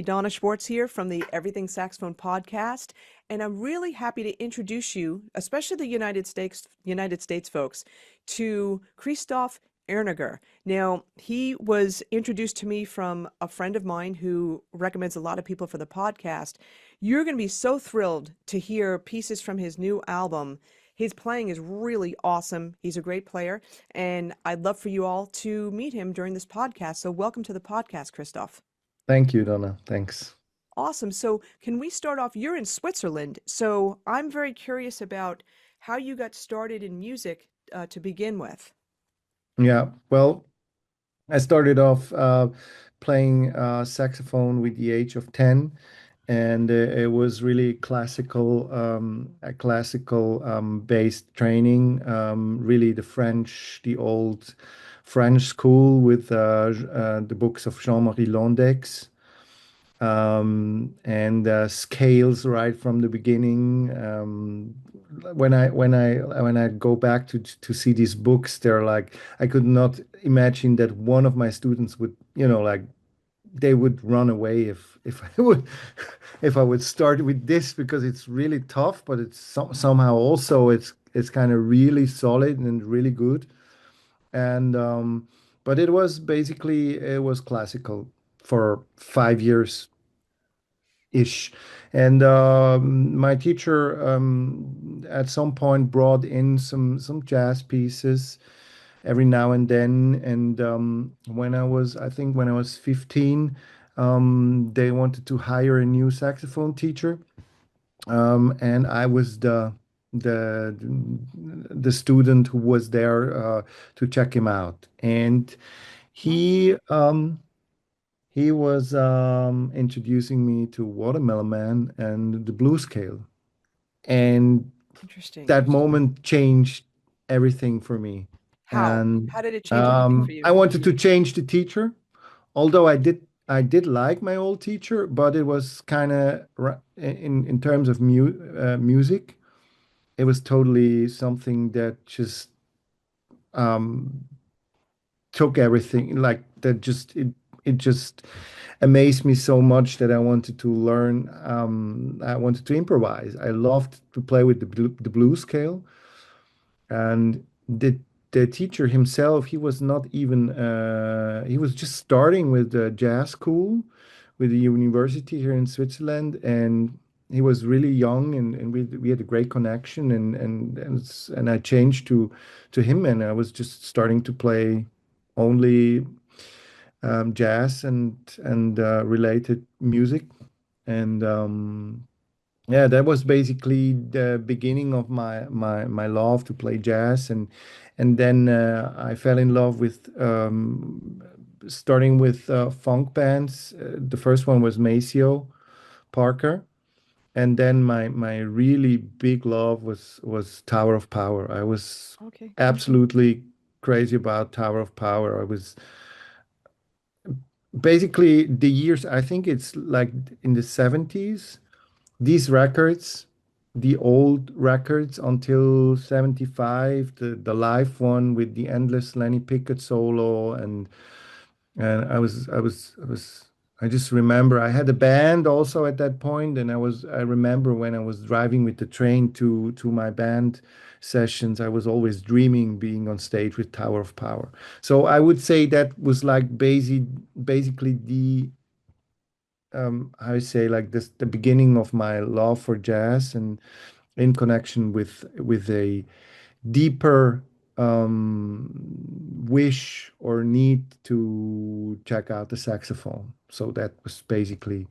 Hey, Donna Schwartz here from the Everything Saxophone podcast, and I'm really happy to introduce you, especially the United States folks, to Christoph Irniger. Now, he was introduced to me from a friend of mine who recommends a lot of people for the podcast. You're going to be so thrilled to hear pieces from his new album. His playing is really awesome. He's a great player, and I'd love for you all to meet him during this podcast. So, welcome to the podcast, Christoph. Thank you, Donna. Thanks. Awesome. So, can we start off? You're in Switzerland. So, I'm very curious about how you got started in music to begin with. Yeah, well, I started off playing saxophone with the age of 10, and it was really a classical based training, really the old French school with the books of Jean-Marie Landex. And scales right from the beginning. When I go back to see these books, they're like I could not imagine that one of my students would, like they would run away if I would if I would start with this because it's really tough, but somehow also it's kind of really solid and really good. And but it was classical for 5 years ish. And my teacher at some point brought in some jazz pieces every now and then. And I think when I was 15, they wanted to hire a new saxophone teacher, and I was the the student who was there to check him out. And Oh, he he was introducing me to Watermelon Man and the blues scale. And interesting. that moment changed everything for me. How? And How did it change everything for you? I wanted to change the teacher, although I did like my old teacher, but it was kind of in terms of music, it was totally something that just um, took everything like that. It just amazed me so much that I wanted to learn. I wanted to improvise. I loved to play with the blues scale, and the teacher himself, he was not even. He was just starting with the jazz school, with the university here in Switzerland, and he was really young, and we had a great connection, and I changed to him, and I was just starting to play only jazz and related music. And yeah, that was basically the beginning of my love to play jazz. And then I fell in love with starting with funk bands. The first one was Maceo Parker. And then my really big love was Tower of Power. I was Okay. absolutely crazy about Tower of Power. I was basically the years, I think it's like in the 70s, these records, the old records until 75, the live one with the endless Lenny Pickett solo. And I just remember I had a band also at that point, and I remember when I was driving with the train to my band sessions, I was always dreaming being on stage with Tower of Power. So I would say that was like basically the how you say, like this, the beginning of my love for jazz, and in connection with a deeper wish or need to check out the saxophone. So that was basically,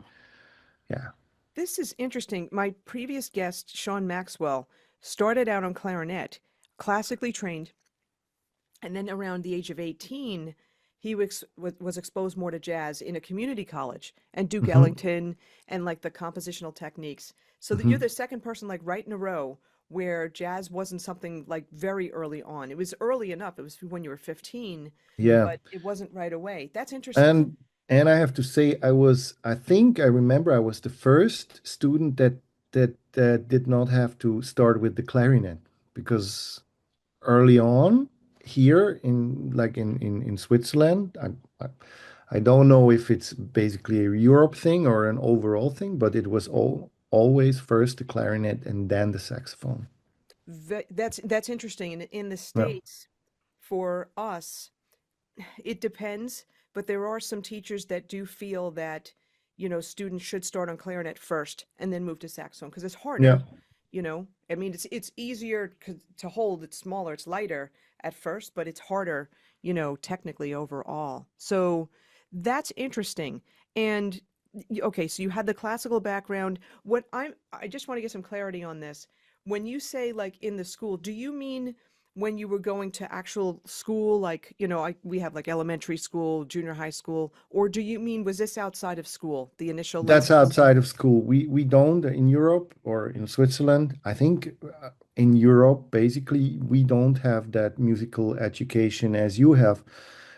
yeah. This is interesting. My previous guest, Sean Maxwell, started out on clarinet, classically trained, and then around the age of 18, he was exposed more to jazz in a community college and Duke Hmm. Ellington and like the compositional techniques. So that you're Hmm. the second person like right in a row where jazz wasn't something like very early on. It was early enough. It was when you were 15, Yeah. but it wasn't right away. That's interesting. And I have to say, I think I remember I was the first student that did not have to start with the clarinet, because early on here in like in Switzerland, I I don't know if it's basically a Europe thing or an overall thing, but it was always first the clarinet and then the saxophone. That's interesting. In the Yeah. States, for us, it depends, but there are some teachers that do feel that, students should start on clarinet first and then move to saxophone because it's Yeah. harder, I mean, it's easier to hold, it's smaller, it's lighter at first, but it's harder, technically overall. So that's interesting. And okay, so you had the classical background. I just want to get some clarity on this. When you say like in the school, do you mean when you were going to actual school, like, we have like elementary school, junior high school, or do you mean was this outside of school, the initial That's lessons? outside of school. We don't in Europe or in Switzerland. I think in Europe, basically, we don't have that musical education as you have.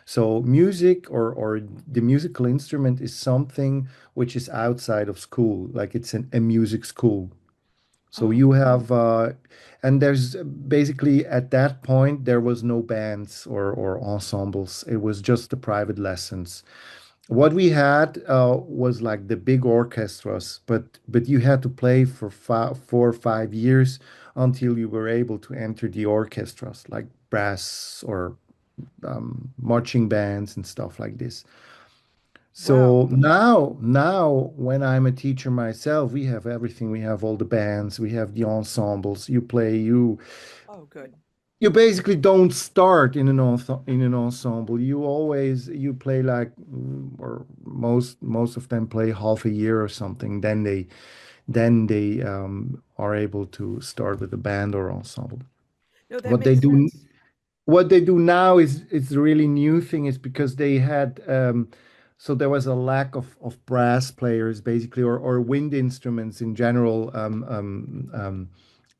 So music or the musical instrument is something which is outside of school, like it's a music school. So Oh, you have, and there's basically at that point there was no bands or ensembles. It was just the private lessons. What we had was like the big orchestras, but you had to play for 4 or 5 years until you were able to enter the orchestras, like brass or marching bands and stuff like this. wow. So now when I'm a teacher myself, we have everything. We have all the bands, we have the ensembles. You play, Oh, good. you basically don't start in an ensemble. You play like or most of them play half a year or something. Then they are able to start with a band or ensemble. No, that What they makes do sense. what they do now is it's the really new thing is because they had so there was a lack of brass players basically or wind instruments in general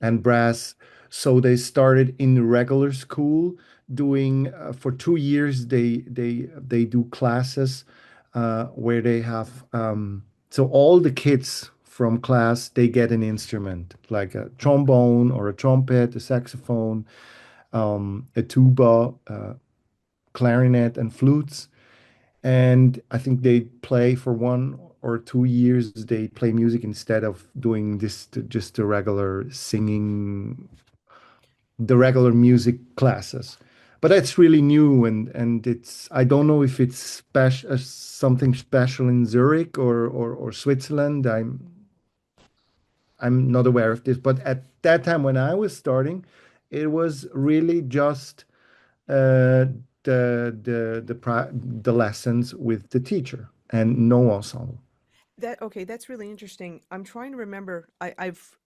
and brass. So they started in the regular school doing for 2 years they do classes where they have so all the kids from class they get an instrument like a trombone or a trumpet, a saxophone, a tuba, clarinet, and flutes. And I think they play for 1 or 2 years. They play music instead of doing this just the regular singing, the regular music classes. But that's really new, and it's I don't know if it's special something special in Zurich or Switzerland. I'm not aware of this, but at that time when I was starting, it was really just uh, the lessons with the teacher and no ensemble. Okay, that's really interesting. I'm trying to remember. I've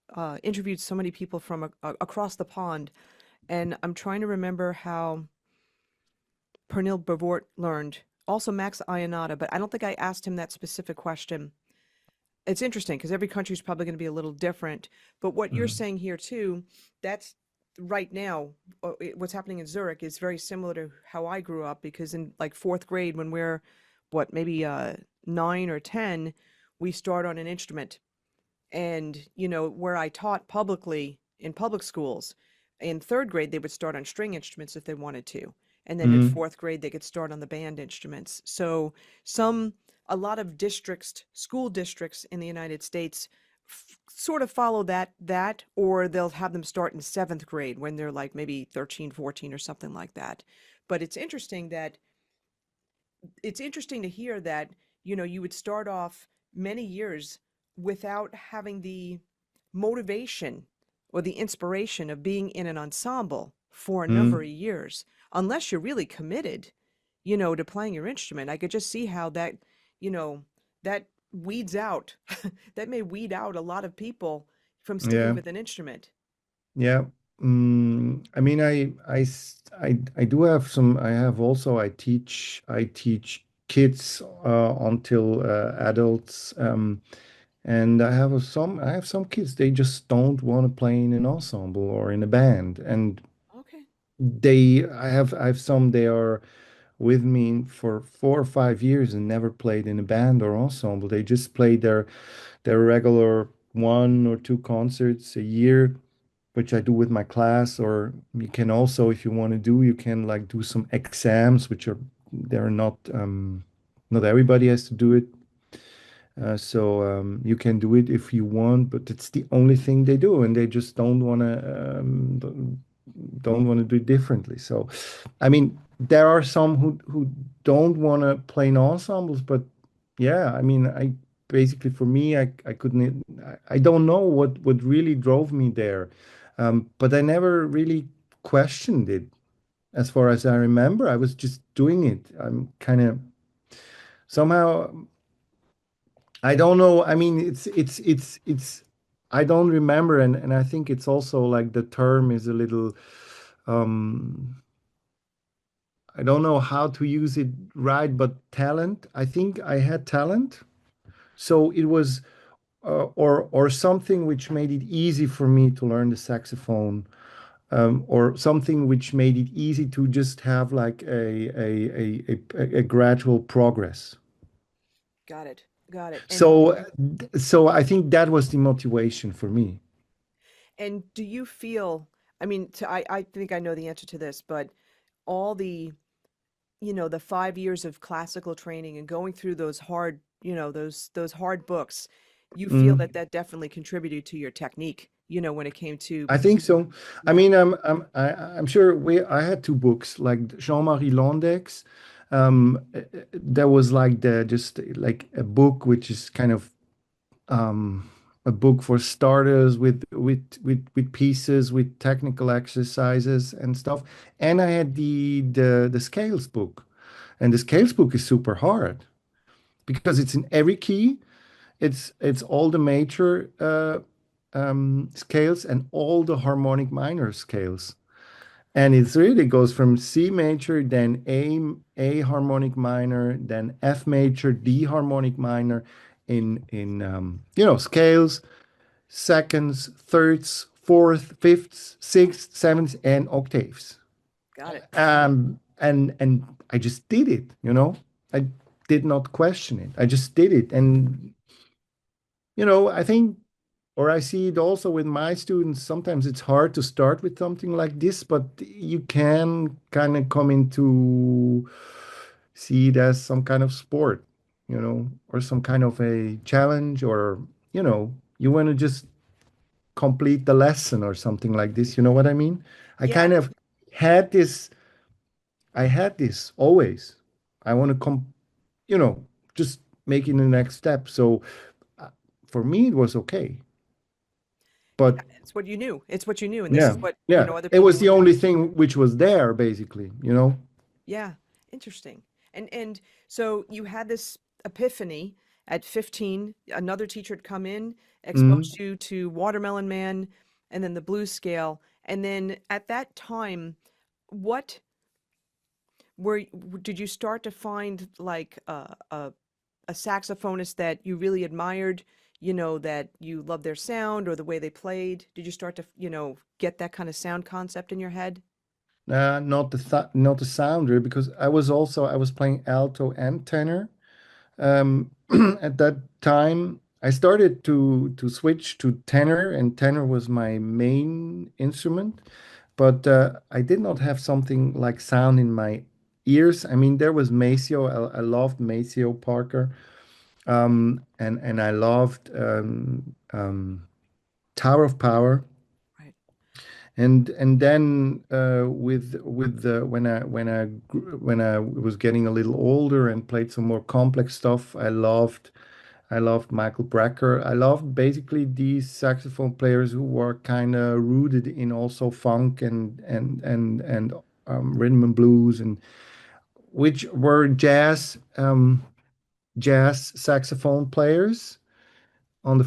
interviewed so many people from across the pond, and I'm trying to remember how Pernil Bavort learned. Also, Max Ionata, but I don't think I asked him that specific question. It's interesting because every country is probably going to be a little different. But what you're Mhm. saying here too, that's right now, what's happening in Zurich is very similar to how I grew up because in like fourth grade, when we're what, maybe 9 or 10, we start on an instrument. And, where I taught publicly in public schools, in third grade, they would start on string instruments if they wanted to. And then in Mhm. fourth grade, they could start on the band instruments. So a lot of school districts in the United States sort of follow or they'll have them start in seventh grade when they're like maybe 13, 14 or something like that. But it's interesting to hear that, you would start off many years without having the motivation or the inspiration of being in an ensemble for a number of Mhm. years, unless you're really committed, to playing your instrument. I could just see how you know, that weeds out, that may weed out a lot of people from sticking Yeah. with an instrument. Yeah. I mean, I do have some. I have also. I teach kids until adults. And I have some kids. They just don't want to play in an ensemble or in a band. And Okay. I have some. They are with me for 4 or 5 years and never played in a band or ensemble. They just played their regular 1 or 2 concerts a year, which I do with my class. Or you can also, if you want to do, you can like do some exams, which are they're not. Not everybody has to do it. You can do it if you want, but it's the only thing they do, and they just don't want to do it differently. So, I mean, there are some who don't want to play in ensembles, but yeah, I mean, I basically for me, I couldn't. I don't know what really drove me there, but I never really questioned it. As far as I remember, I was just doing it. I'm kind of somehow. I don't know. I mean, it's I don't remember, and I think it's also like the term is a little um I don't know how to use it right, but talent. I think I had talent. So it was or something which made it easy for me to learn the saxophone, or something which made it easy to just have like a gradual progress. Got it. Got it. So I think that was the motivation for me. And do you feel, I mean, I think I know the answer to this, but all the, the 5 years of classical training and going through those hard, those hard books, you feel Mm, that that definitely contributed to your technique, when it came to, I think so. I yeah, mean, I'm sure I had two books like Jean-Marie Landec's. There was like the just like a book which is kind of a book for starters with pieces with technical exercises and stuff. And I had the scales book, and the scales book is super hard because it's in every key. It's all the major scales and all the harmonic minor scales. And it really goes from C major, then A harmonic minor, then F major, D harmonic minor in scales, seconds, thirds, fourth, fifths, sixths, sevenths, and octaves. got it. And I just did it. I did not question it. I just did it. And I think, or I see it also with my students. Sometimes it's hard to start with something like this, but you can kind of come into see it as some kind of sport, or some kind of a challenge, or, you want to just complete the lesson or something like this. You know what I mean? I Yeah. kind of had this, I had this always. I want to you know, just making the next step. So uh, for me, it was okay. Yeah, But it's what you knew. It's what you knew. And this is yeah, what, yeah. other It people was were the doing. only thing which was there, basically. Yeah, interesting. And so you had this epiphany at 15. Another teacher had come in, Mm. exposed you to Watermelon Man and then the blues scale. And then at that time, what did you start to find like a saxophonist that you really admired, that you loved their sound or the way they played? Did you start to, get that kind of sound concept in your head? Not the sounder, because I was playing alto and tenor. At that time, I started to switch to tenor, and tenor was my main instrument. But I did not have something like sound in my ears. I mean, there was Maceo. I loved Maceo Parker, and I loved Tower of Power. Right. And then with the when I was getting a little older and played some more complex stuff, I loved Michael Brecker. I loved basically these saxophone players who were kind of rooted in also funk and rhythm and blues, and which were jazz saxophone players in the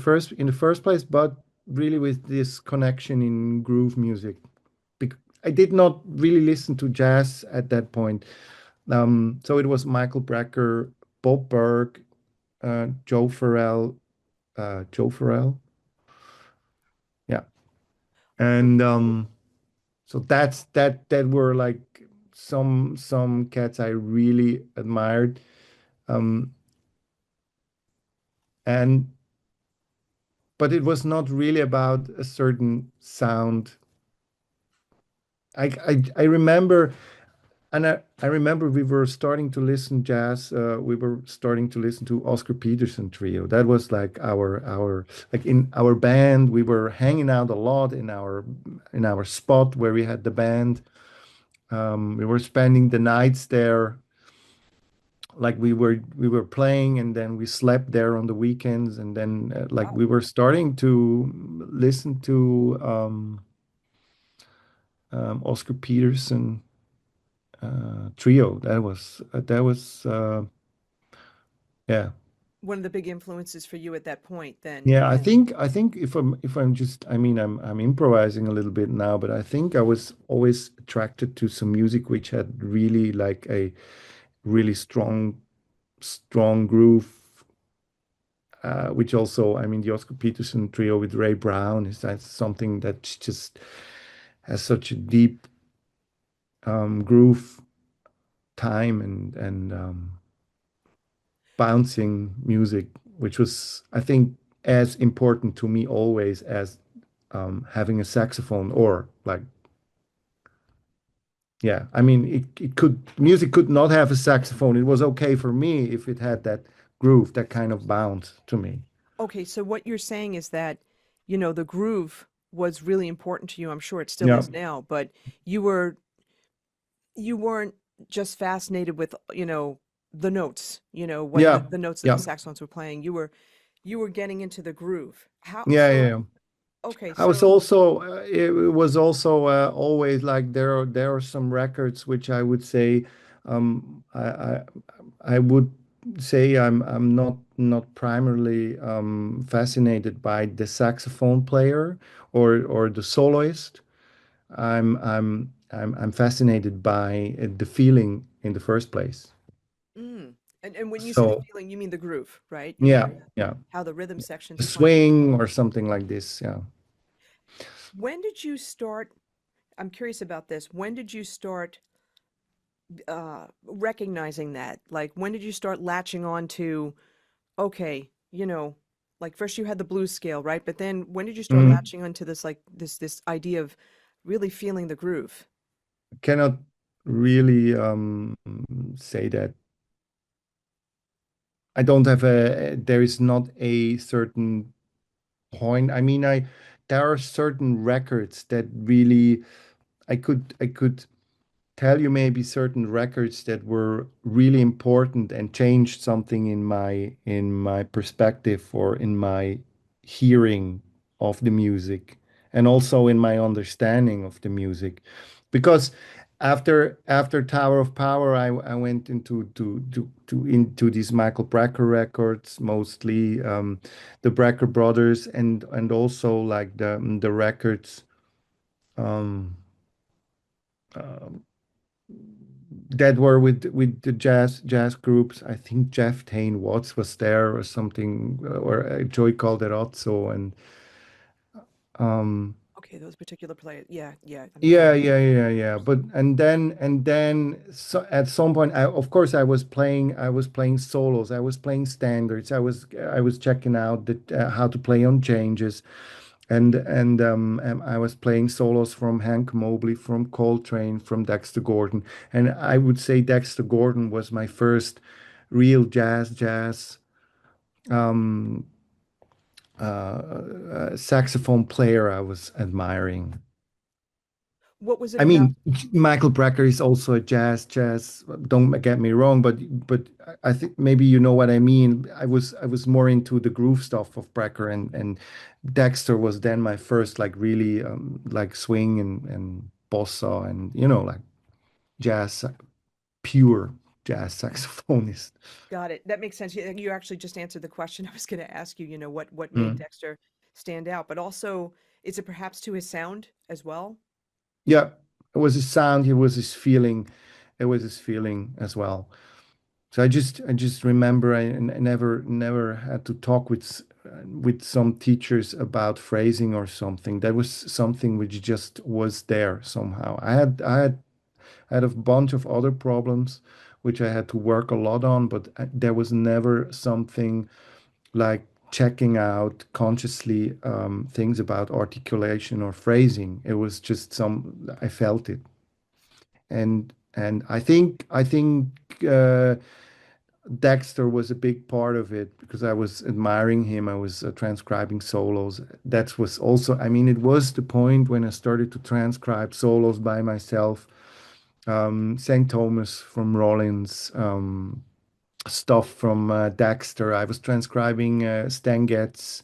first place, but really with this connection in groove music. I did not really listen to jazz at that point. So it was Michael Brecker, Bob Berg, Joe Farrell, yeah, and so that were like some cats I really admired, um, and but it was not really about a certain sound. I remember And I remember we were starting to listen jazz. We were starting to listen to Oscar Peterson trio. That was like our like in our band. We were hanging out a lot in our spot where we had the band. We were spending the nights there. Like we were playing, and then we slept there on the weekends, and then like Wow. we were starting to listen to Oscar Peterson trio. Yeah. One of the big influences for you at that point, then. Yeah, I think if I'm just I mean I'm improvising a little bit now, but I think I was always attracted to some music which had really like a really strong groove, which also I mean the Oscar Peterson trio with Ray Brown is that something that just has such a deep groove, time, and bouncing music, which was I think as important to me always as having a saxophone or like yeah, I mean it could music could not have a saxophone. It was okay for me if it had that groove, that kind of bounce to me. Okay, so what you're saying is that, the groove was really important to you. I'm sure it still Yeah, is now, but you were you weren't just fascinated with, the notes, what yeah, the notes that the yeah, saxophones were playing. You were getting into the groove. How yeah, yeah, so? yeah. Okay, I was so also it was also always like there are some records which I would say I would say I'm not primarily fascinated by the saxophone player or the soloist. I'm fascinated by the feeling in the first place. mm, and when you say the So feeling, you mean the groove, right? You mean yeah, yeah, how the rhythm sections the punch. swing or something like this. Yeah. When did you start? I'm curious about this. When did you start recognizing that? Like, when did you start latching on to, okay, like first you had the blues scale, right? But then when did you start Mhm. latching onto this, like this idea of really feeling the groove? Cannot really say that. I don't have there is not a certain point. I mean, there are certain records that really I could tell you maybe certain records that were really important and changed something in my perspective or in my hearing of the music and also in my understanding of the music because after Tower of Power I went into these Michael Brecker records mostly, the Brecker brothers, and also like the records um that were with the jazz groups. I think Jeff Tain Watts was there or something, or Joey Calderazzo, and um, Okay, those particular players. Yeah, yeah, I'm yeah, familiar. yeah, yeah, yeah. But and then so at some point, of course, I was playing solos. I was playing standards. I was checking out how to play on changes. And I was playing solos from Hank Mobley, from Coltrane, from Dexter Gordon, and I would say Dexter Gordon was my first real jazz um, saxophone player I was admiring. What was it I about? mean, Michael Brecker is also a jazz. Don't get me wrong, but I think maybe you know what I mean. I was more into the groove stuff of Brecker, and Dexter was then my first like really like swing and bossa and like jazz, pure jazz saxophonist. Got it. That makes sense. You actually just answered the question I was going to ask you, what made Mm. Dexter stand out, but also is it perhaps to his sound as well? Yeah, it was his sound. It was his feeling. It was his feeling as well. So I just remember I never had to talk with some teachers about phrasing or something. That was something which just was there somehow. I had a bunch of other problems which I had to work a lot on, but there was never something like checking out consciously things about articulation or phrasing. It was just I felt it. And I think uh, Dexter was a big part of it because I was admiring him. I was transcribing solos. That was also, I mean, it was the point when I started to transcribe solos by myself. St. Thomas from Rollins, stuff from Dexter. I was transcribing Stan Getz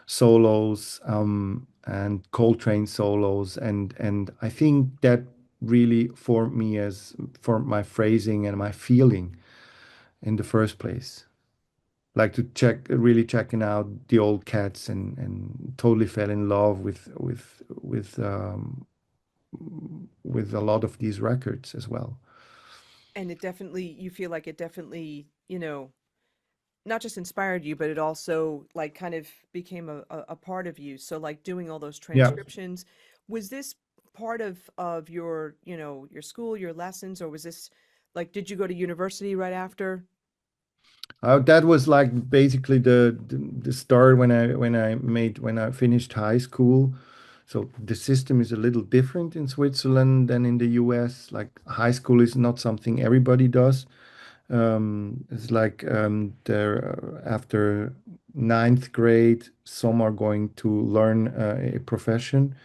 solos and Coltrane solos, and I think that really formed me as formed my phrasing and my feeling in the first place. Like to check, really checking out the old cats, and totally fell in love with a lot of these records as well. And it definitely, you feel like it definitely, not just inspired you, but it also like kind of became a part of you. So like doing all those Yeah. transcriptions, was this part of your, your school, your lessons, or was this like, did you go to university right after? That was like basically the start when I finished high school. So the system is a little different in Switzerland than in the US. Like high school is not something everybody does. It's like there after ninth grade, some are going to learn a profession,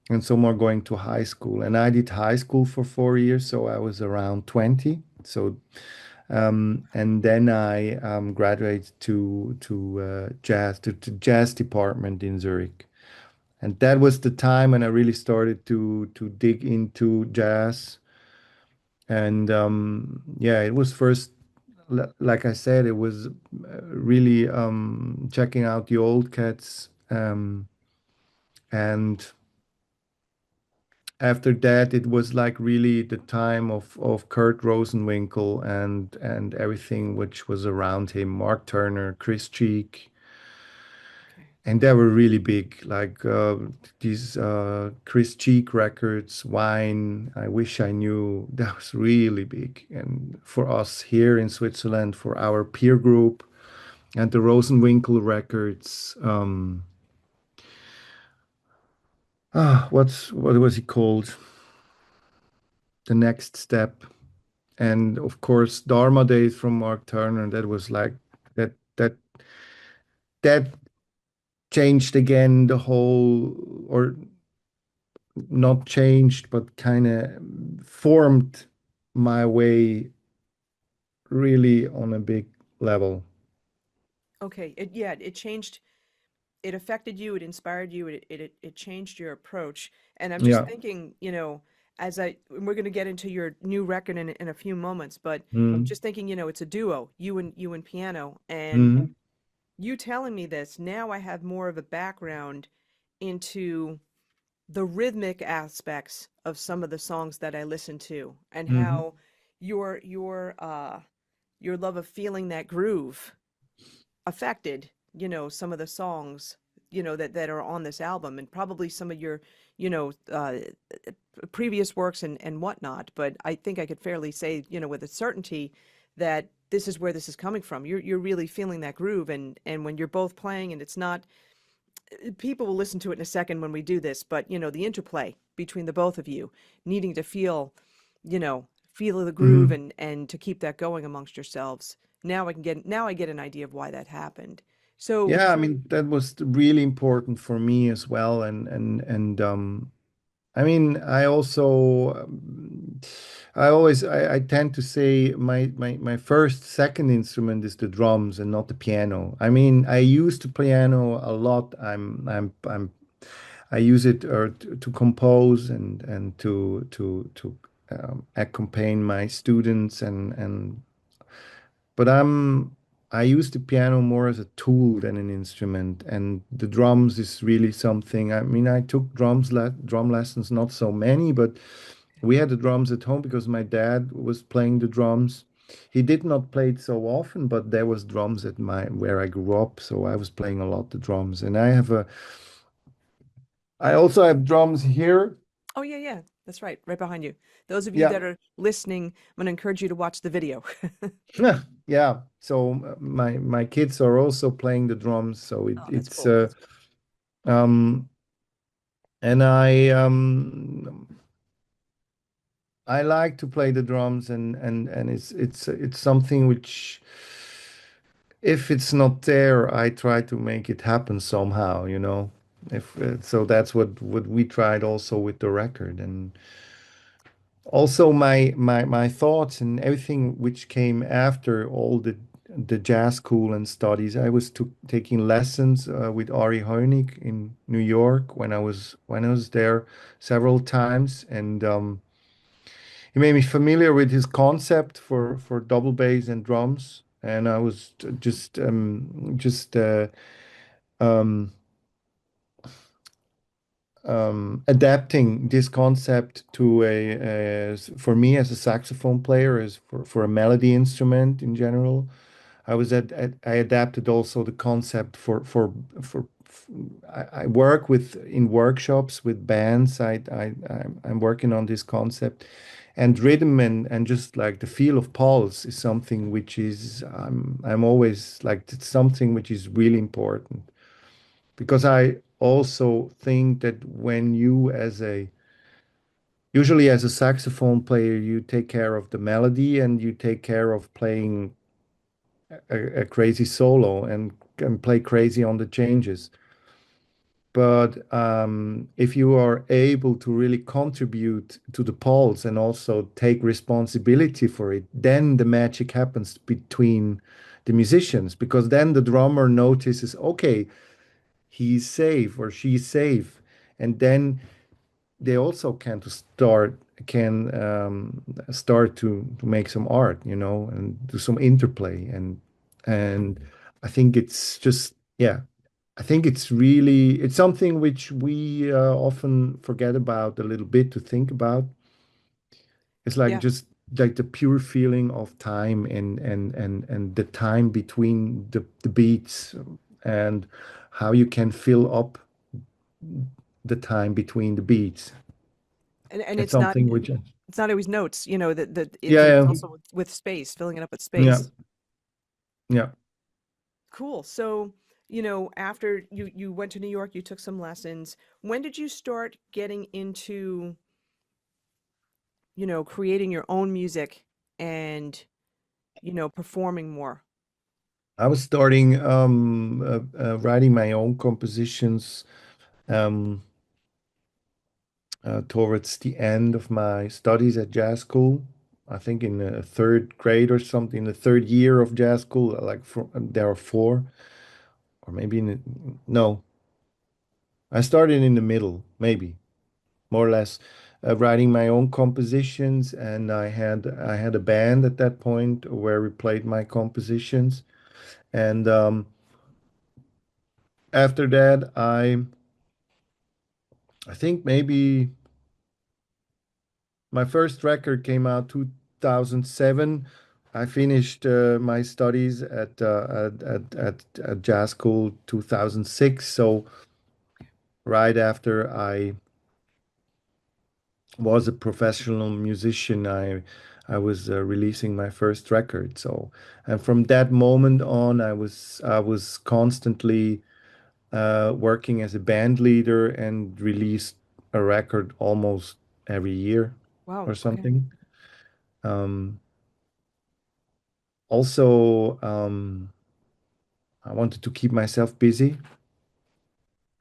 and some are going to high school. And I did high school for 4 years, so I was around 20. So and then I graduated to jazz to jazz department in Zurich, and that was the time when I really started to dig into jazz. And yeah, it was first, like I said, it was really checking out the old cats, and after that, it was like really the time of Kurt Rosenwinkel and everything which was around him, Mark Turner, Chris Cheek, Okay. and they were really big. Like these Chris Cheek records, Wine, I Wish I Knew, that was really big. And for us here in Switzerland, for our peer group, and the Rosenwinkel records. What was he called? The Next Step. And of course Dharma Days from Mark Turner. That was like that changed again the whole, or not changed, but kind of formed my way really on a big level. Okay. Yeah, it changed, it affected you, it inspired you, it changed your approach. And I'm just Yeah. thinking, and we're going to get into your new record in a few moments, but Mm, just thinking, it's a duo, you and piano, and mm, you telling me this, now I have more of a background into the rhythmic aspects of some of the songs that I listen to, and mhm, how your love of feeling that groove affected, some of the songs, that are on this album, and probably some of your, you know, uh, previous works and whatnot. But I think I could fairly say, with a certainty that this is where this is coming from. You're really feeling that groove, and when you're both playing, and it's not, people will listen to it in a second when we do this, but the interplay between the both of you, needing to you know, feel the groove, mhm. and to keep that going amongst yourselves. Now I get an idea of why that happened. So, Yeah, I mean that was really important for me as well, and I mean, I also, I tend to say my first, second instrument is the drums and not the piano. I mean, I use the piano a lot. I use it to compose and to accompany my students but I use the piano more as a tool than an instrument, and the drums is really something. I mean, I took drum lessons, not so many, but we had the drums at home because my dad was playing the drums. He did not play it so often, but there was drums at my where I grew up, so I was playing a lot the drums. And I also have drums here. oh yeah, yeah, that's right, right behind you. Those of you Yeah. that are listening, I'm going to encourage you to watch the video. Yeah. So my kids are also playing the drums, so Oh, that's it's cool. um and I like to play the drums, and it's something which, if it's not there, I try to make it happen somehow, you know. If so, that's what we tried also with the record, and also my thoughts and everything which came after all the jazz school and studies. I was taking lessons with Ari Hoenig in New York when I was there several times, and he made me familiar with his concept for double bass and drums. And I was just um, adapting this concept to for me as a saxophone player, as for a melody instrument in general. I adapted also the concept for I work with in workshops with bands. I'm working on this concept, and rhythm and just like the feel of pulse is something which is I'm always like it's something which is really important, because I also think that when you as a usually as a saxophone player, you take care of the melody and you take care of playing a crazy solo and can play crazy on the changes. But if you are able to really contribute to the pulse and also take responsibility for it, then the magic happens between the musicians, because then the drummer notices, okay, he's safe or she's safe, and then they also can start to make some art, and do some interplay, and I think it's just yeah, I think it's something which we often forget about a little bit to think about. It's like Yeah. just like the pure feeling of time and the time between the beats, and how you can fill up the time between the beats. And It's something which it's not always notes, that yeah, it's yeah, also with space, filling it up with yeah, space. yeah. Cool. So, after you went to New York, you took some lessons. When did you start getting into, creating your own music and, performing more? I was starting writing my own compositions um, towards the end of my studies at jazz school. I think in the third grade or something, the third year of jazz school, like there are four, or maybe no, I started in the middle, maybe more or less, writing my own compositions, and I had a band at that point where we played my compositions, and after that, I think maybe my first record came out 2007. I finished my studies at jazz school 2006. So right after I was a professional musician, I was releasing my first record. So, and from that moment on, I was constantly working as a band leader and released a record almost every year Wow. or Okay. something. Um, Also, I wanted to keep myself busy.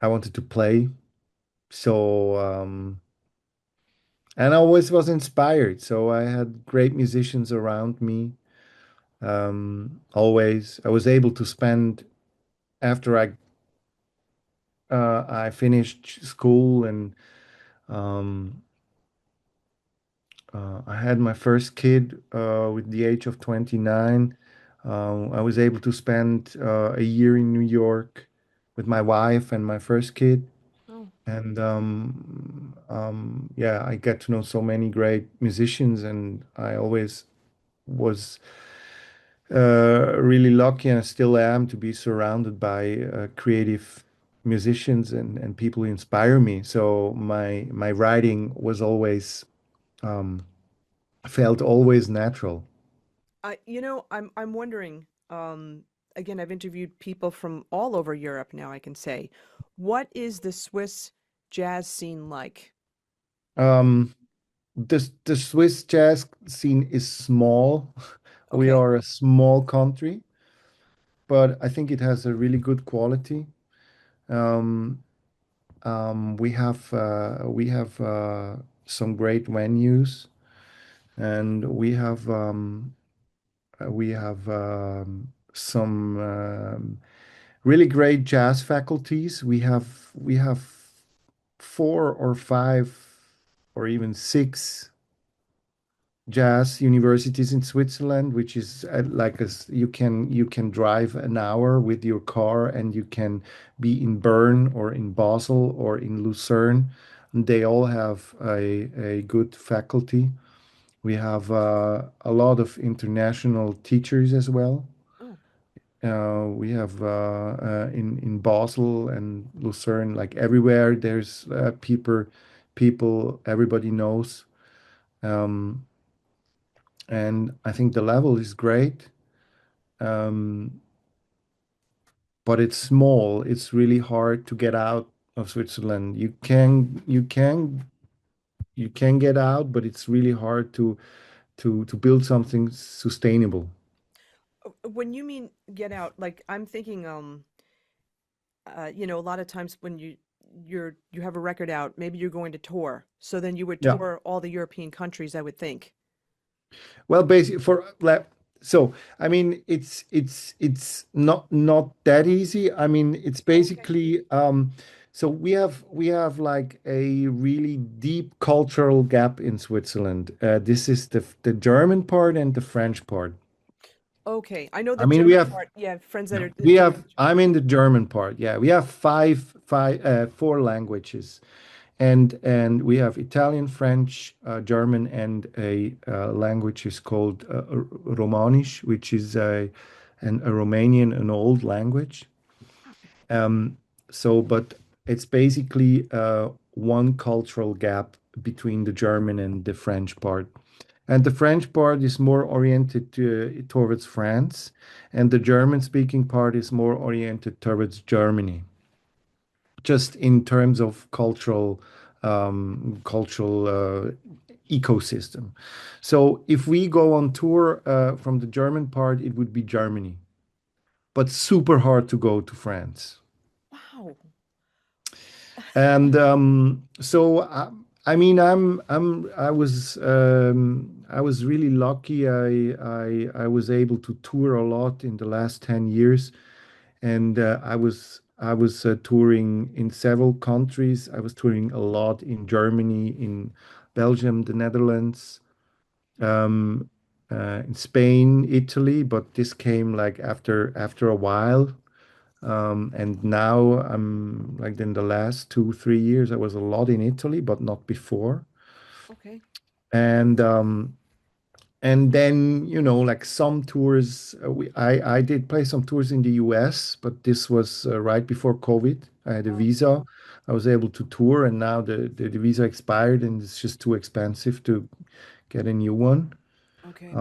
I wanted to play. So, and I always was inspired. So I had great musicians around me. Always, I was able to spend after I finished school, and um, I had my first kid with the age of 29. I was able to spend a year in New York with my wife and my first kid. Oh, And yeah, I got to know so many great musicians, and I always was really lucky, and I still am, to be surrounded by creative musicians and people who inspire me. So my writing was always felt always natural. I'm wondering, again, I've interviewed people from all over Europe now, I can say. What is the Swiss jazz scene like? the Swiss jazz scene is small. We Okay. are a small country, but I think it has a really good quality. Um, we have some great venues, and we have some really great jazz faculties. We have four or five or even six jazz universities in Switzerland, which is you can drive an hour with your car and you can be in Bern or in Basel or in Lucerne. And they all have a good faculty. We have a lot of international teachers as well. Oh, We have in Basel and Lucerne, like everywhere, there's people everybody knows. Um, and I think the level is great, um, but it's small. It's really hard to get out of Switzerland. You can get out, but it's really hard to build something sustainable. when you mean get out, like I'm thinking, a lot of times when you have a record out, maybe you're going to tour. So then you would Yeah. tour all the European countries, I would think. Well, basically so I mean it's not that easy. I mean it's Okay. basically so we have like a really deep cultural gap in Switzerland. This is the German part and the French part. Okay. I know I the mean we German have part. Yeah, friends that yeah, are we German. have I'm in the German part. Yeah, we have four languages. And we have Italian, French, German, and a language is called Romanish, which is a Romanian, an old language. Um, but it's basically one cultural gap between the German and the French part. And the French part is more oriented towards France, and the German-speaking part is more oriented towards Germany, just in terms of cultural ecosystem. So if we go on tour from the German part, it would be Germany, but super hard to go to France. Wow. And I mean, I was really lucky. I was able to tour a lot in the last 10 years. And I was touring in several countries. I was touring a lot in Germany, in Belgium, the Netherlands, um, in Spain, Italy. But this came like after a while. And now I'm like in the last 2, 3 years, I was a lot in Italy, but not before. Okay. And then, like some tours, I did play some tours in the US, but this was right before COVID. I had a Oh, visa. I was able to tour, and now the visa expired, and it's just too expensive to get a new one. okay.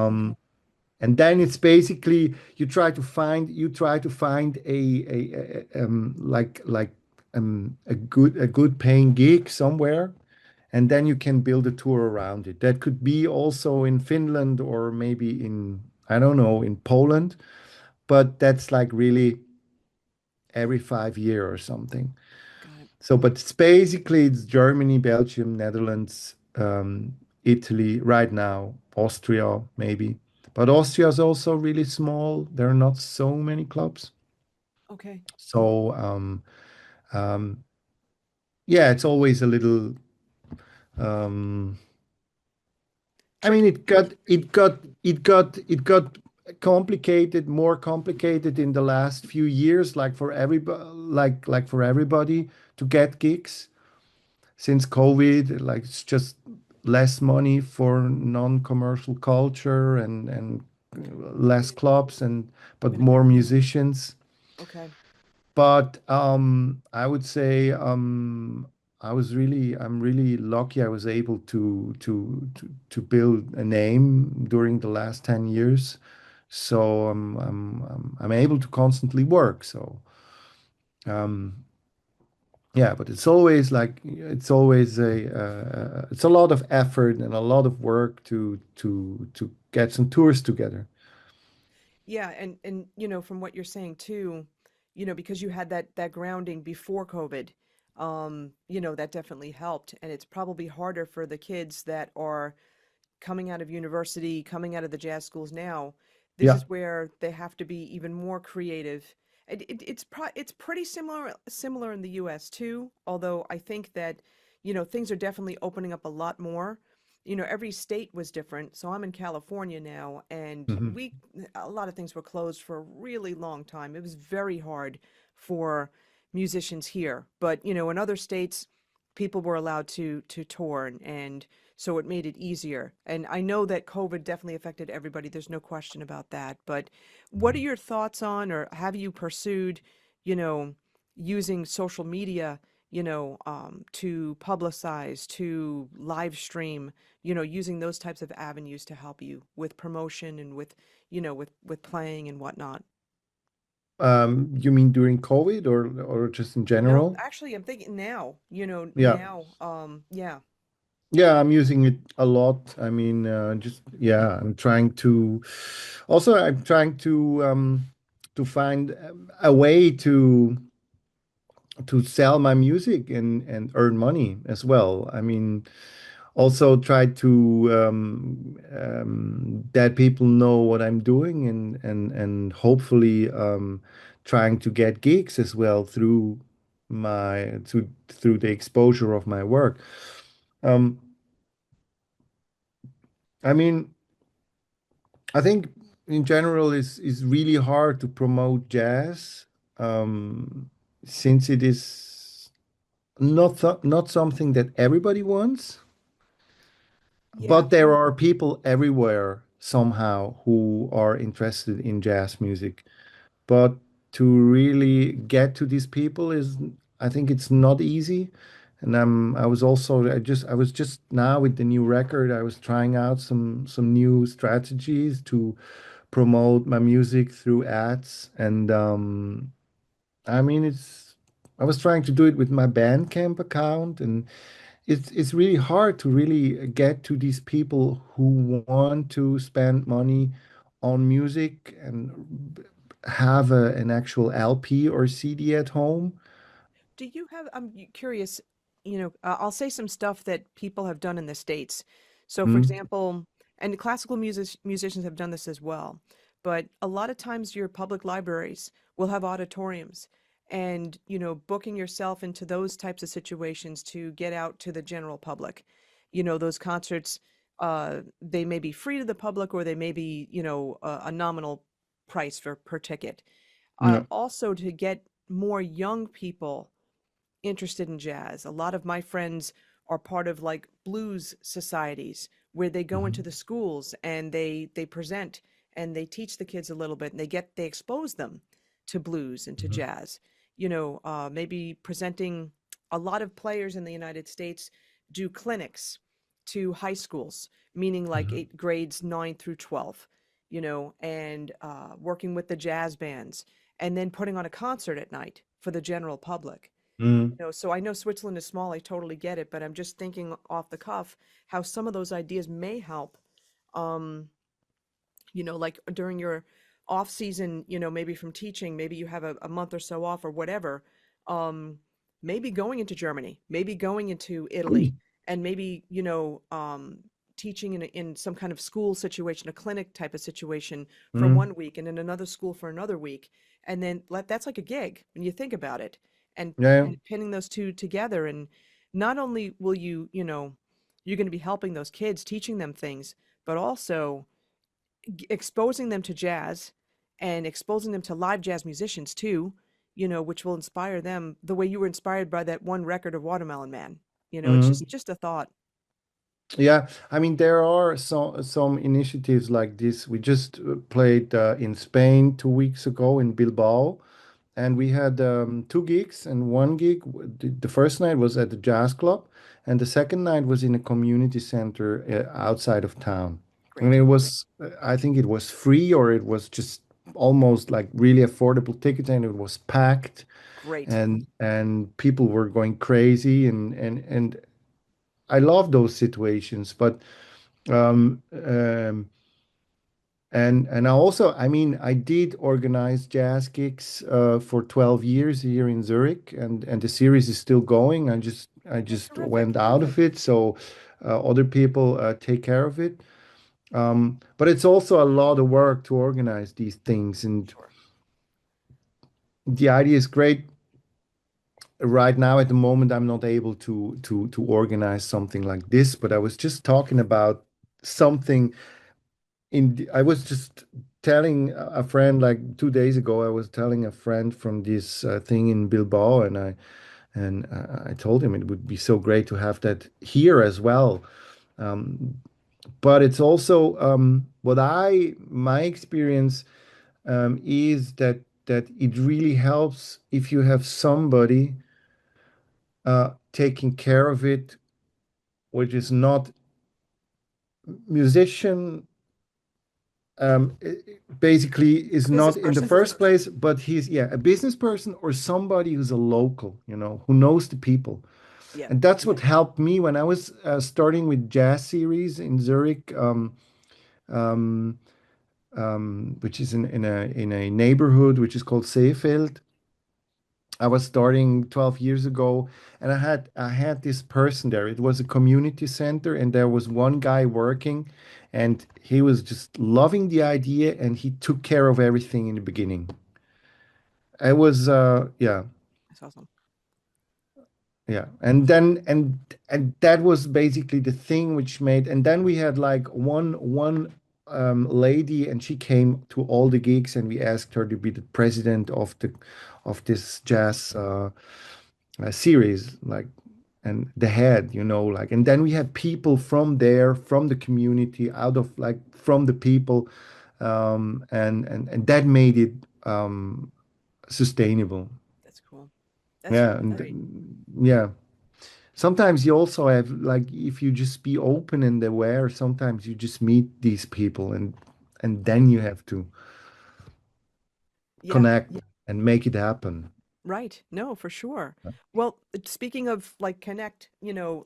And then it's basically you try to find a good paying gig somewhere, and then you can build a tour around it. That could be also in Finland or maybe I don't know, in Poland, but that's like really every 5 years or something. Got it. So, but it's Germany, Belgium, Netherlands, Italy right now, Austria maybe. But Austria is also really small. There are not so many clubs. Okay. So, um, yeah, it's always a little. Um, I mean, Tricky. it got complicated, more complicated in the last few years, like for everybody to get gigs since COVID. Like it's just less money for non-commercial culture and less clubs but more musicians. Okay. But I would say I'm really lucky I was able to build a name during the last 10 years. So I'm able to constantly work. So um, yeah, but it's always like it's always it's a lot of effort and a lot of work to get some tours together. Yeah, and from what you're saying too, because you had that grounding before COVID, that definitely helped. And it's probably harder for the kids that are coming out of university, coming out of the jazz schools now. This Yeah. is where they have to be even more creative. It's pretty similar in the U.S. too, although I think that things are definitely opening up a lot more. Every state was different. So I'm in California now, and Hmm. a lot of things were closed for a really long time. It was very hard for musicians here, but in other states, people were allowed to tour, and so it made it easier. And I know that COVID definitely affected everybody. There's no question about that. But what are your thoughts on, or have you pursued, you know, using social media, to publicize, to live stream, using those types of avenues to help you with promotion and with playing and whatnot? You mean during COVID or just in No, general? actually, I'm thinking now, Yeah. yeah. Yeah, I'm using it a lot. I mean, just yeah, I'm trying to find a way to sell my music and earn money as well. I mean, also try to that people know what I'm doing and hopefully trying to get gigs as well through the exposure of my work. Um, I mean, I think in general is really hard to promote jazz um, since it is not something that everybody wants. Yeah. But there are people everywhere somehow who are interested in jazz music. But to really get to these people is, I think it's not easy. And I was just now with the new record, I was trying out some new strategies to promote my music through ads. And I mean, I was trying to do it with my Bandcamp account, and it's really hard to really get to these people who want to spend money on music and have an actual LP or CD at home. Do you have, I'm curious, I'll say some stuff that people have done in the States. So, for Mm, example, and classical musicians have done this as well, but a lot of times your public libraries will have auditoriums, and, booking yourself into those types of situations to get out to the general public. Those concerts, they may be free to the public, or they may be, a nominal price for per ticket. yeah. Also to get more young people interested in jazz. A lot of my friends are part of like blues societies where they go into Mhm, the schools and they present and they teach the kids a little bit, and they expose them to blues and to mhm, jazz. Maybe presenting. A lot of players in the United States do clinics to high schools, meaning like mhm, eight grades 9 through 12, and working with the jazz bands, and then putting on a concert at night for the general public. mhm. So I know Switzerland is small, I totally get it, but I'm just thinking off the cuff how some of those ideas may help. Um, like during your off season, maybe from teaching, maybe you have a month or so off or whatever. Um, Maybe going into Germany, maybe going into Italy, and maybe, teaching in some kind of school situation, a clinic type of situation for Mhm. 1 week, and in another school for another week. And then that's like a gig when you think about it. And Yeah. pinning those two together. And not only will you're going to be helping those kids, teaching them things, but also exposing them to jazz and exposing them to live jazz musicians too, which will inspire them the way you were inspired by that one record of Watermelon Man. It's Mhm. just a thought. Yeah, I mean there are some initiatives like this. We just played in Spain 2 weeks ago in Bilbao, and we had two gigs. And one gig, the first night was at the jazz club, and the second night was in a community center outside of town. And Great. it was, I think it was free, or it was just almost like really affordable tickets, and it was packed. Great. and people were going crazy, and I love those situations. But um, um, and I also, I mean, I did organize jazz gigs for 12 years here in Zurich, and the series is still going. I Oh, just terrific. went out of it, so other people take care of it. But it's also a lot of work to organize these things, and Sure. the idea is great. Right now, at the moment, I'm not able to organize something like this, but I was just talking about something I was just telling a friend like 2 days ago. I was telling a friend from this thing in Bilbao, and I told him it would be so great to have that here as well. Um, but it's also what I my experience is that it really helps if you have somebody taking care of it, which is not musician basically is not Business in the person. first place, but he's, yeah, a business person or somebody who's a local, who knows the people. Yeah. And that's what helped me when I was starting with jazz series in Zurich, um, which is in a neighborhood which is called Seefeld. I was starting 12 years ago, and I had this person there. It was a community center, and there was one guy working, and he was just loving the idea, and he took care of everything in the beginning. I was yeah, That's awesome. yeah. And that was basically the thing which made, and then we had like one lady, and she came to all the gigs, and we asked her to be the president of this jazz series, like, and the head, like, and then we had people from there, from the community, out of, like, from the people, and that made it sustainable. That's cool. That's Yeah, really great. yeah. Sometimes you also have, like, if you just be open and aware, sometimes you just meet these people, and then you have to Yeah. connect and make it happen. Right. No, for sure. Well, speaking of like connect,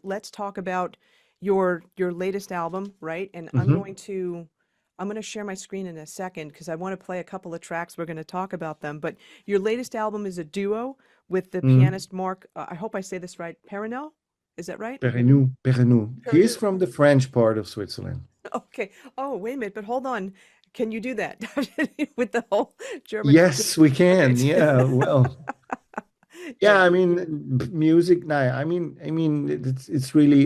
let's talk about your latest album, right? And Hmm. I'm going to share my screen in a second because I want to play a couple of tracks. We're going to talk about them. But your latest album is a duo with the Hmm. pianist Mark, I hope I say this right, Perronel. Is that right? Perrenou, Perrenou. He is Perronel. from the French part of Switzerland. Okay. Oh, wait a minute, but hold on. Can you do that with the whole German? Yes, we Okay. can. Yeah, well, yeah. Yeah. I mean, music. No, I mean, it's really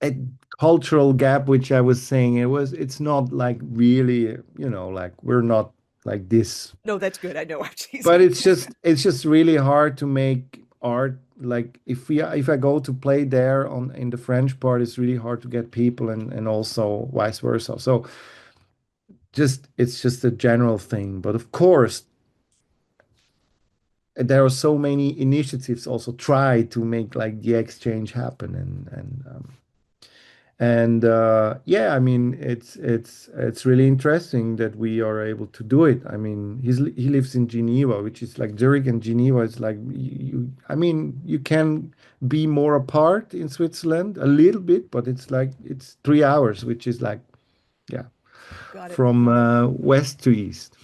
a cultural gap, which I was saying. It's not like really, like, we're not like this, No, that's good. I know. Jeez. but it's just really hard to make art. Like, if I go to play there in the French part, it's really hard to get people, and also vice versa. So it's just a general thing. But of course, there are so many initiatives also try to make, like, the exchange happen, and yeah, I mean, it's really interesting that we are able to do it. I mean, he lives in Geneva, which is like Zurich and Geneva. It's like, I mean, you can be more apart in Switzerland a little bit, but it's 3 hours, which is like, yeah, Got it. from west to east,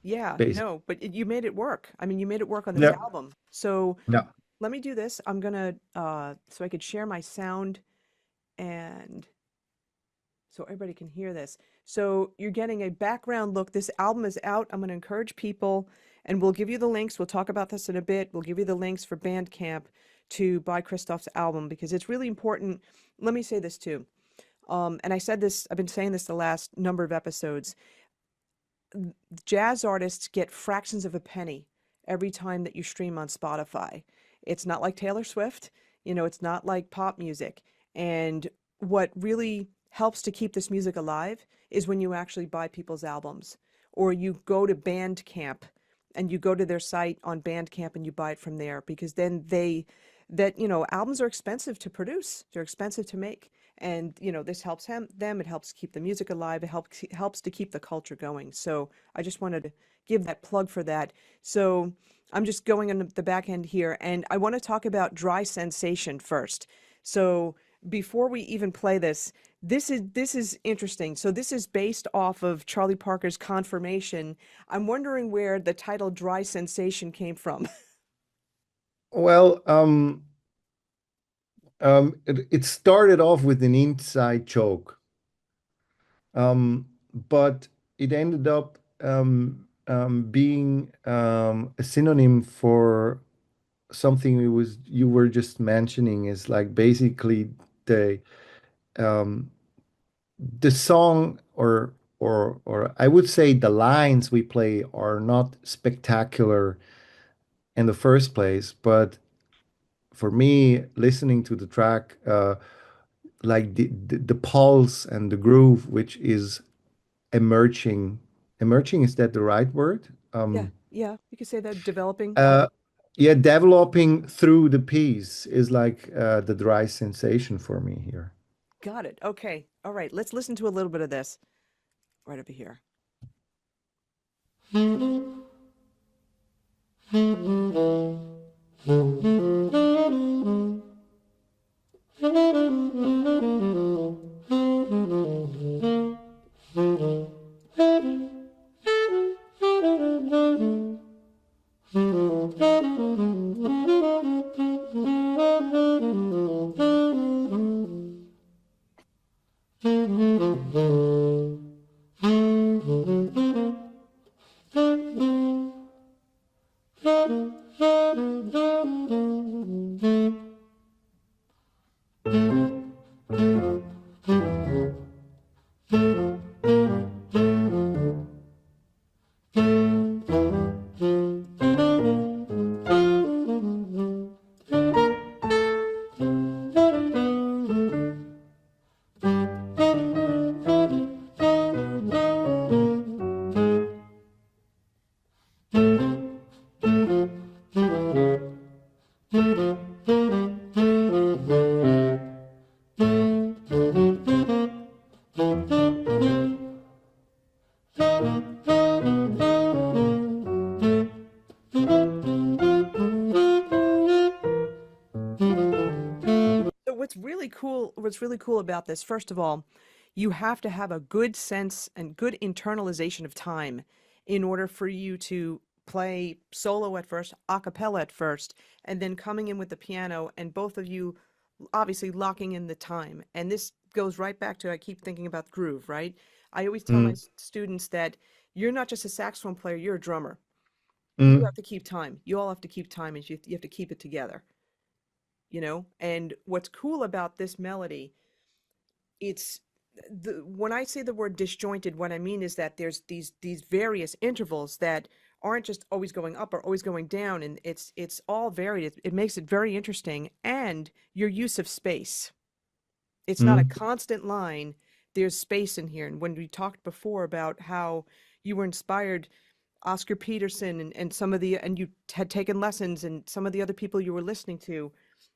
Yeah, basically. no, but you made it work. I mean, you made it work on this Yeah. album. So Yeah. let me do this. I'm gonna so I could share my sound and so everybody can hear this. So you're getting a background look. This album is out. I'm gonna encourage people, and we'll give you the links. We'll talk about this in a bit. We'll give you the links for Bandcamp to buy Christoph's album because it's really important. Let me say this too. And I said this, I've been saying this the last number of episodes. Jazz artists get fractions of a penny every time that you stream on Spotify. It's not like Taylor Swift, it's not like pop music. And what really helps to keep this music alive is when you actually buy people's albums or you go to Bandcamp and you go to their site on Bandcamp and you buy it from there because then albums are expensive to produce, they're expensive to make. And this helps them, it helps keep the music alive, it helps to keep the culture going. So I just wanted to give that plug for that. So I'm just going on the back end here, and I want to talk about dry sensation first. So before we even play this, this is interesting. So this is based off of Charlie Parker's Confirmation. I'm wondering where the title dry sensation came from. Well, it started off with an inside joke, but it ended up being a synonym for something you were just mentioning is like basically the um, the song or I would say the lines we play are not spectacular in the first place, but for me, listening to the track, like the pulse and the groove, which is emerging. Emerging, is that the right word? Yeah, yeah, you could say that developing. Uh, yeah, developing through the piece is like the dry sensation for me here. Got it. Okay. All right. Let's listen to a little bit of this right over here. So what's really cool about this, first of all, you have to have a good sense and good internalization of time in order for you to play solo at first, a cappella at first, and then coming in with the piano and both of you obviously locking in the time. And this goes right back to, I keep thinking about groove, right? I always tell my Mm, students that you're not just a saxophone player, you're a drummer. You mm, have to keep time. You all have to keep time and you have to keep it together, you know? And what's cool about this melody, it's when I say the word disjointed, what I mean is that there's these various intervals that aren't just always going up or always going down, and it's all varied. It makes it very interesting, and your use of space. It's not a mm, constant line. There's space in here. And when we talked before about how you were inspired, Oscar Peterson and some of the, and you had taken lessons and some of the other people you were listening to,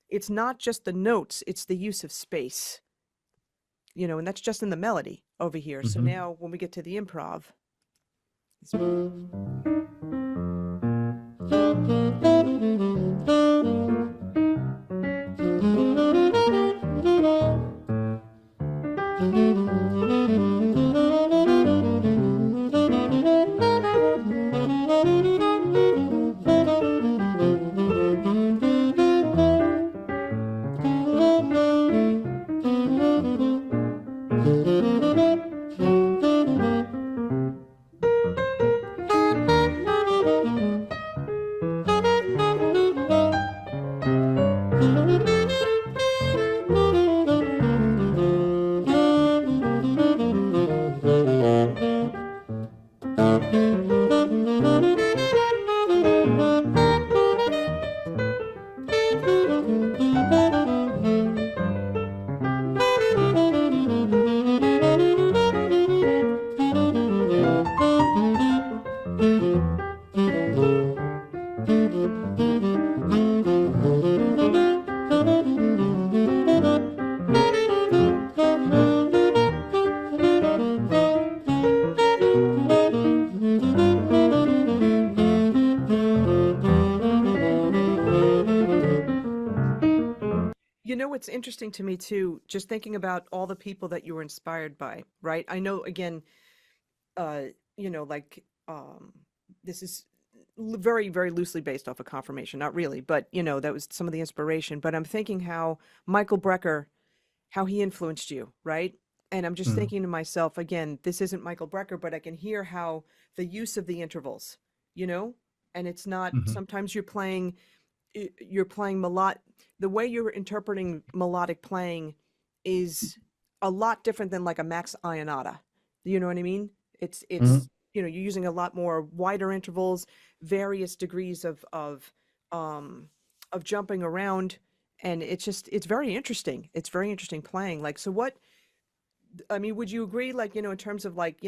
it's not just the notes, it's the use of space, you know, and that's just in the melody over here. So mhm. now when we get to the improv, what's interesting to me too, just thinking about all the people that you were inspired by, right? I know again, uh, like this is very, very loosely based off of confirmation, not really, but that was some of the inspiration. But I'm thinking how Michael Brecker, how he influenced you, right? And I'm just Mhm. thinking to myself, again, this isn't Michael Brecker, but I can hear how the use of the intervals, you know, and it's not, Mhm. sometimes you're playing the way you're interpreting melodic playing is a lot different than like a Max Ionata. You know what I mean? It's Mhm. you're using a lot more wider intervals, various degrees um of jumping around, and it's very interesting. It's very interesting playing. Like, so what, I mean, would you agree, like, in terms of like,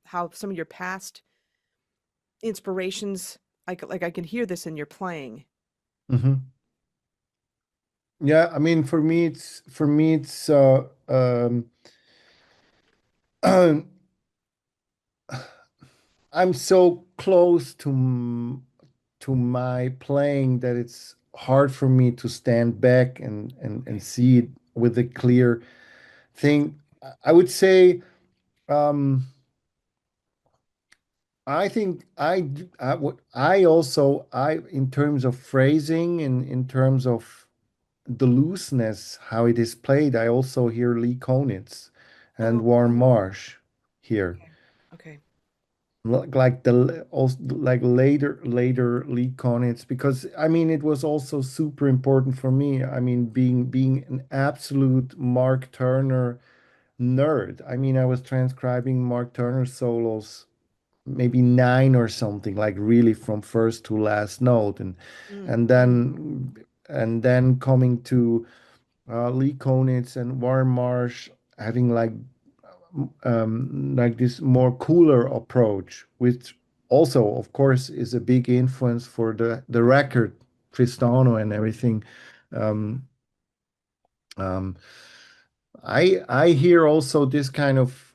how some of your past inspirations, like I can hear this in your playing. Mhm. Yeah, I mean, for me, it's I'm so close to my playing that it's hard for me to stand back and Okay. see it with a clear thing. I would say, um, I think I also in terms of phrasing and in terms of the looseness, how it is played, I also hear Lee Konitz and Oh, Warren Marsh here. okay. Okay. Like also like later Lee Konitz, because I mean it was also super important for me. I mean being an absolute Mark Turner nerd. I mean I was transcribing Mark Turner solos, maybe nine or something, like really from first to last note, Mm. and then and then coming to Lee Konitz and Warren Marsh having like this more cooler approach, which also, of course, is a big influence for the record, Tristano and everything. Um, um, I hear also this kind of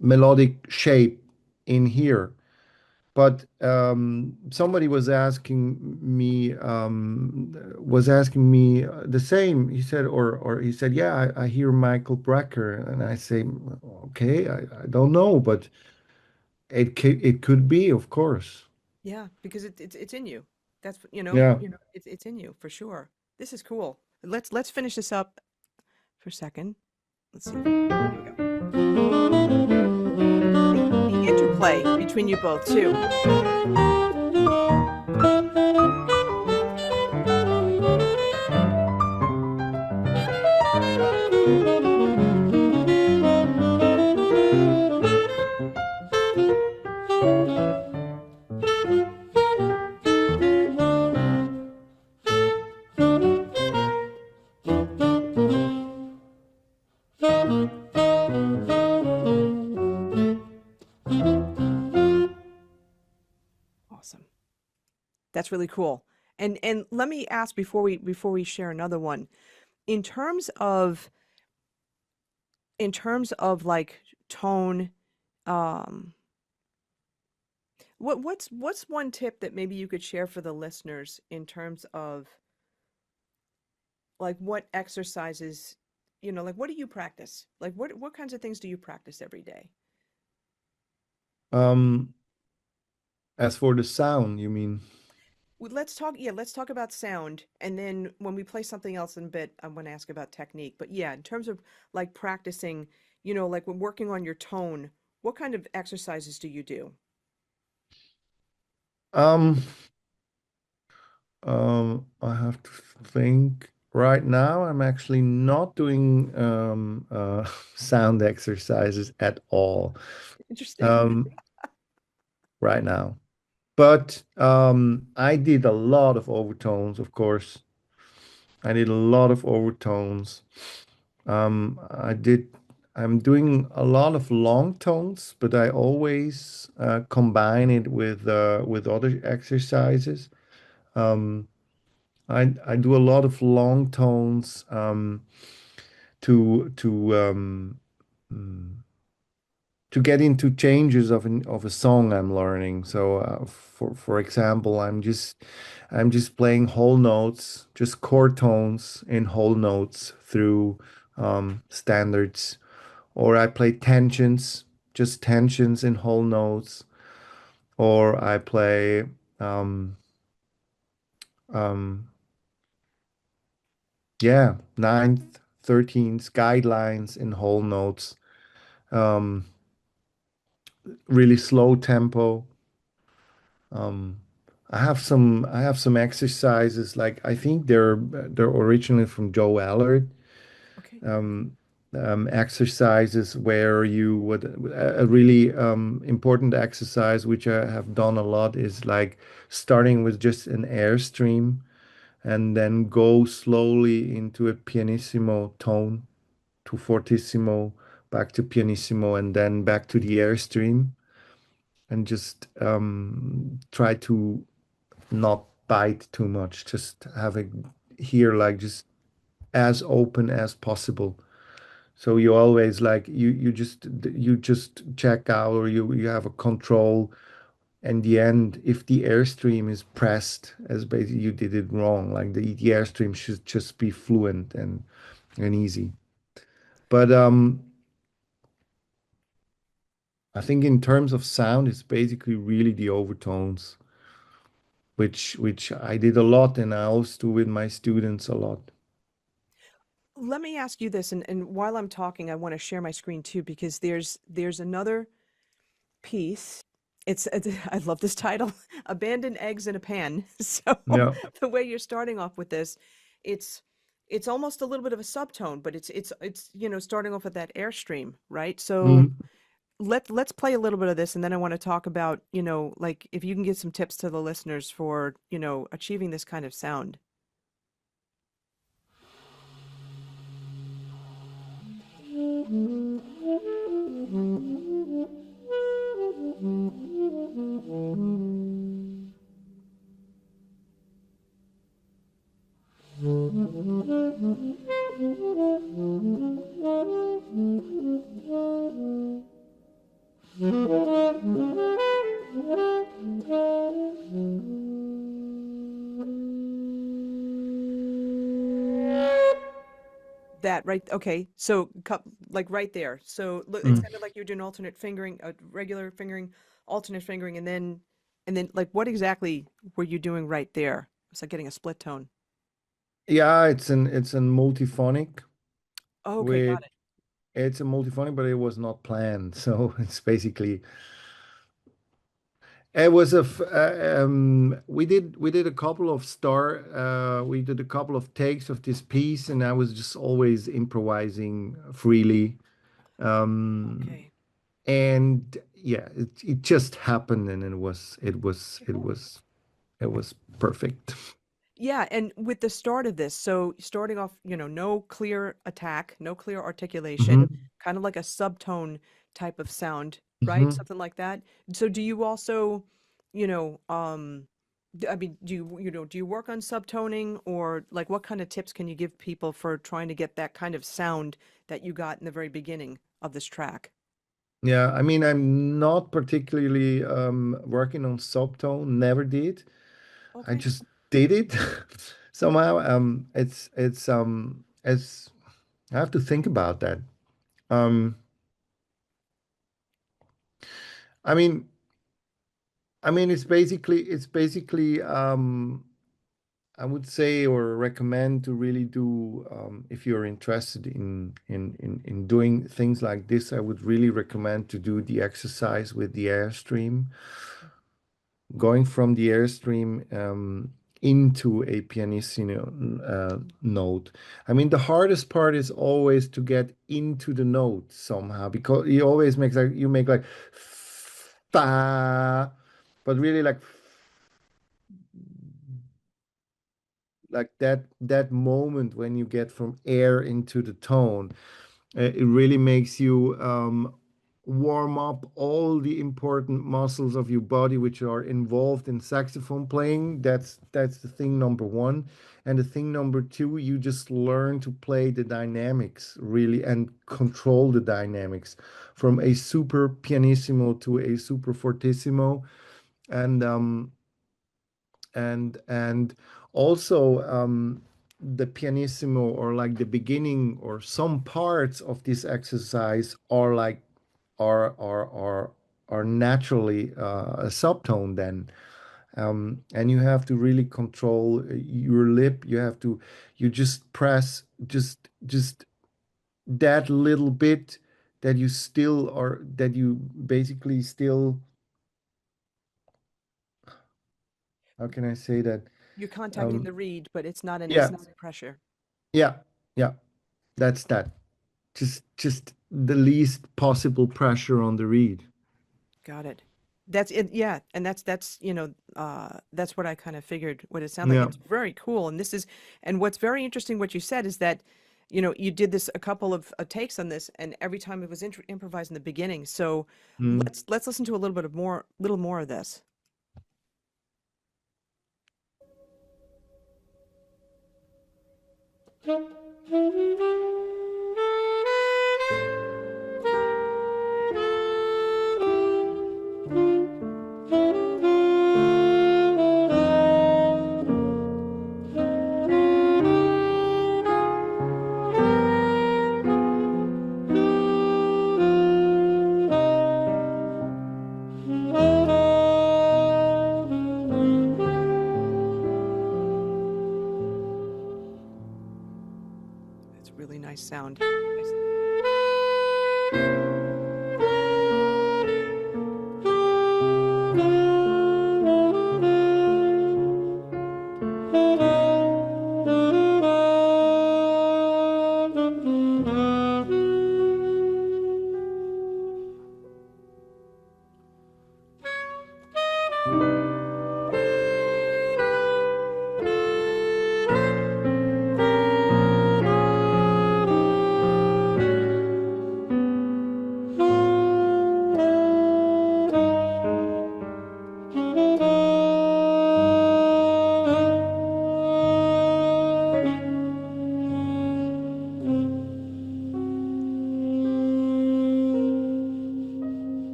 melodic shape in here. But somebody was asking me the same. He said, or he said, yeah, I hear Michael Brecker, and I say, okay, I don't know, but it could be, of course. Yeah, because it's in you. That's, Yeah. it's in you for sure. This is cool. Let's finish this up for a second. Let's see. Here we go. The interplay between you both too. Awesome. That's really cool. And let me ask before we share another one, in terms of like tone, um what's one tip that maybe you could share for the listeners in terms of like what exercises, like what do you practice? Like what kinds of things do you practice every day? Um, as for the sound, you mean? Let's talk about sound, and then when we play something else in a bit, I'm going to ask about technique. But yeah, in terms of like practicing, like when working on your tone, what kind of exercises do you do? Um, I have to think. Right now, I'm actually not doing sound exercises at all. Interesting. Um, right now. But I did a lot of overtones, of course. I did a lot of overtones. I did. I'm doing a lot of long tones, but I always combine it with other exercises. Um, I do a lot of long tones to mm, to get into changes of a song I'm learning. So for example, I'm just playing whole notes, just chord tones in whole notes through standards, or I play tensions, just tensions in whole notes, or I play um, um, yeah, ninth, 13th guidelines in whole notes, um, really slow tempo. Um, I have some exercises like I think they're originally from Joe Allard. Okay. Um, Exercises where you would a really important exercise which I have done a lot is like starting with just an airstream and then go slowly into a pianissimo tone to fortissimo, back to pianissimo, and then back to the airstream, and just try to not bite too much. Just have it here like just as open as possible. So you always like you just check out or you have a control. And the end, if the airstream is pressed, as basically you did it wrong, like the airstream should just be fluent and easy. But I think in terms of sound, it's basically really the overtones, which I did a lot, and I also do with my students a lot. Let me ask you this, and while I'm talking, I want to share my screen too, because there's another piece. It's I love this title, Abandoned Eggs in a Pan. So Yeah. the way you're starting off with this, it's it's almost a little bit of a subtone, but it's starting off with that airstream, right? So Mm. let's play a little bit of this, and then I want to talk about, like if you can give some tips to the listeners for, achieving this kind of sound. That right, okay. So like right there. So look, it Mm. sounded like you're doing alternate fingering, regular fingering, alternate fingering, and then like what exactly were you doing right there? It's like getting a split tone. Yeah, it's an multiphonic Oh, okay, with got it. it's a multiphonic, but it was not planned. So it's basically it was we did a couple of we did a couple of takes of this piece, and I was just always improvising freely. Um, Okay. and yeah, it just happened, and it was perfect. Yeah, and with the start of this, so starting off, no clear attack, no clear articulation, Hmm. kind of like a subtone type of sound, right? Hmm. Something like that. So do you also, you know, I mean, do you work on subtoning, or like what kind of tips can you give people for trying to get that kind of sound that you got in the very beginning of this track? Yeah, I mean, I'm not particularly working on subtone, never did. I Okay. just did it somehow. It's I have to think about that. Um, I mean, it's basically I would say or recommend to really do if you're interested in doing things like this, I would really recommend to do the exercise with the airstream, going from the airstream into a pianissimo note. I mean, the hardest part is always to get into the note somehow because you always make like you make like fa, but really like that moment when you get from air into the tone, it really makes you warm up all the important muscles of your body which are involved in saxophone playing. That's the thing number one. And the thing number two, you just learn to play the dynamics really and control the dynamics from a super pianissimo to a super fortissimo. And and also the pianissimo, or like the beginning or some parts of this exercise are like are are naturally a subtone then. And you have to really control your lip. You have to, you just press just that little bit that you still are, that you basically still, how can I say that? You're contacting um the reed, but it's not an yeah, excessive pressure. yeah, yeah, that's that. Just the least possible pressure on the reed. Got it. That's it. Yeah, and that's that's what I kind of figured what it sounded like. Yeah. It's very cool, and this is, and what's very interesting what you said is that, you did this a couple of takes on this, and every time it was improvised in the beginning. So Mm. let's listen to a little more of this. It's really nice sound.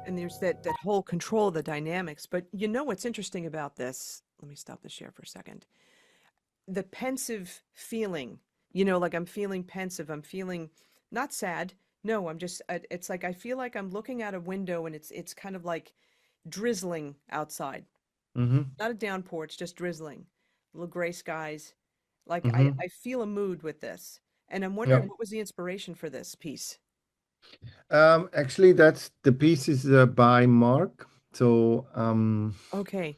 And there's that whole control of the dynamics. But what's interesting about this? Let me stop the share for a second. The pensive feeling, like I'm feeling pensive. I'm feeling not sad. No, I'm just, it's like I feel like I'm looking out a window and it's kind of like drizzling outside. Mm-hmm. Not a downpour, it's just drizzling. Little gray skies. Like Mm-hmm. I feel a mood with this. And I'm Yeah. wondering what was the inspiration for this piece? Actually, that's the piece is by Mark. So Okay.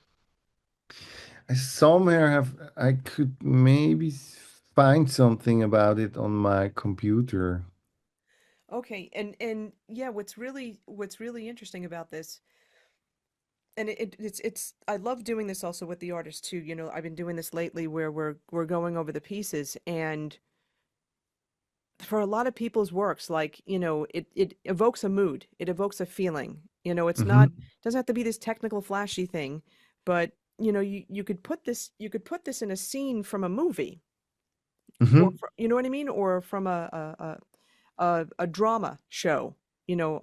I somewhere have, I could maybe find something about it on my computer. Okay. And yeah, what's really interesting about this, and it's I love doing this also with the artists too. I've been doing this lately where we're going over the pieces, and for a lot of people's works, like, it evokes a mood, it evokes a feeling. It's Mm-hmm. not, doesn't have to be this technical flashy thing, but you could put this in a scene from a movie, or Mm-hmm. you know what I mean, or from a drama show.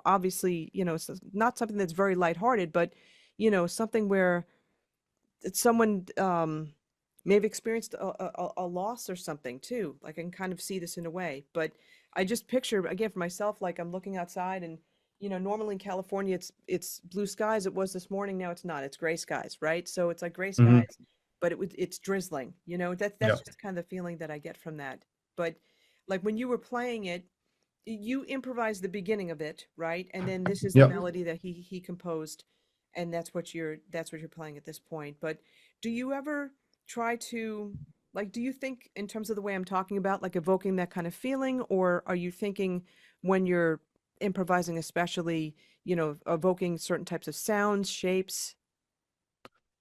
Obviously, it's not something that's very lighthearted, but something where it's someone may have experienced a loss or something too. Like I can kind of see this in a way, but I just picture again for myself, like I'm looking outside and normally in California it's blue skies. It was this morning. Now it's not. It's gray skies, right? So it's like gray Mm-hmm. skies, but it's drizzling. That's Yeah. just kind of the feeling that I get from that. But like when you were playing it, you improvised the beginning of it, right? And then this is the Yeah. melody that he composed, and that's what you're playing at this point. But do you ever try to, like, do you think in terms of the way I'm talking about, like evoking that kind of feeling, or are you thinking when you're improvising, especially, evoking certain types of sounds, shapes?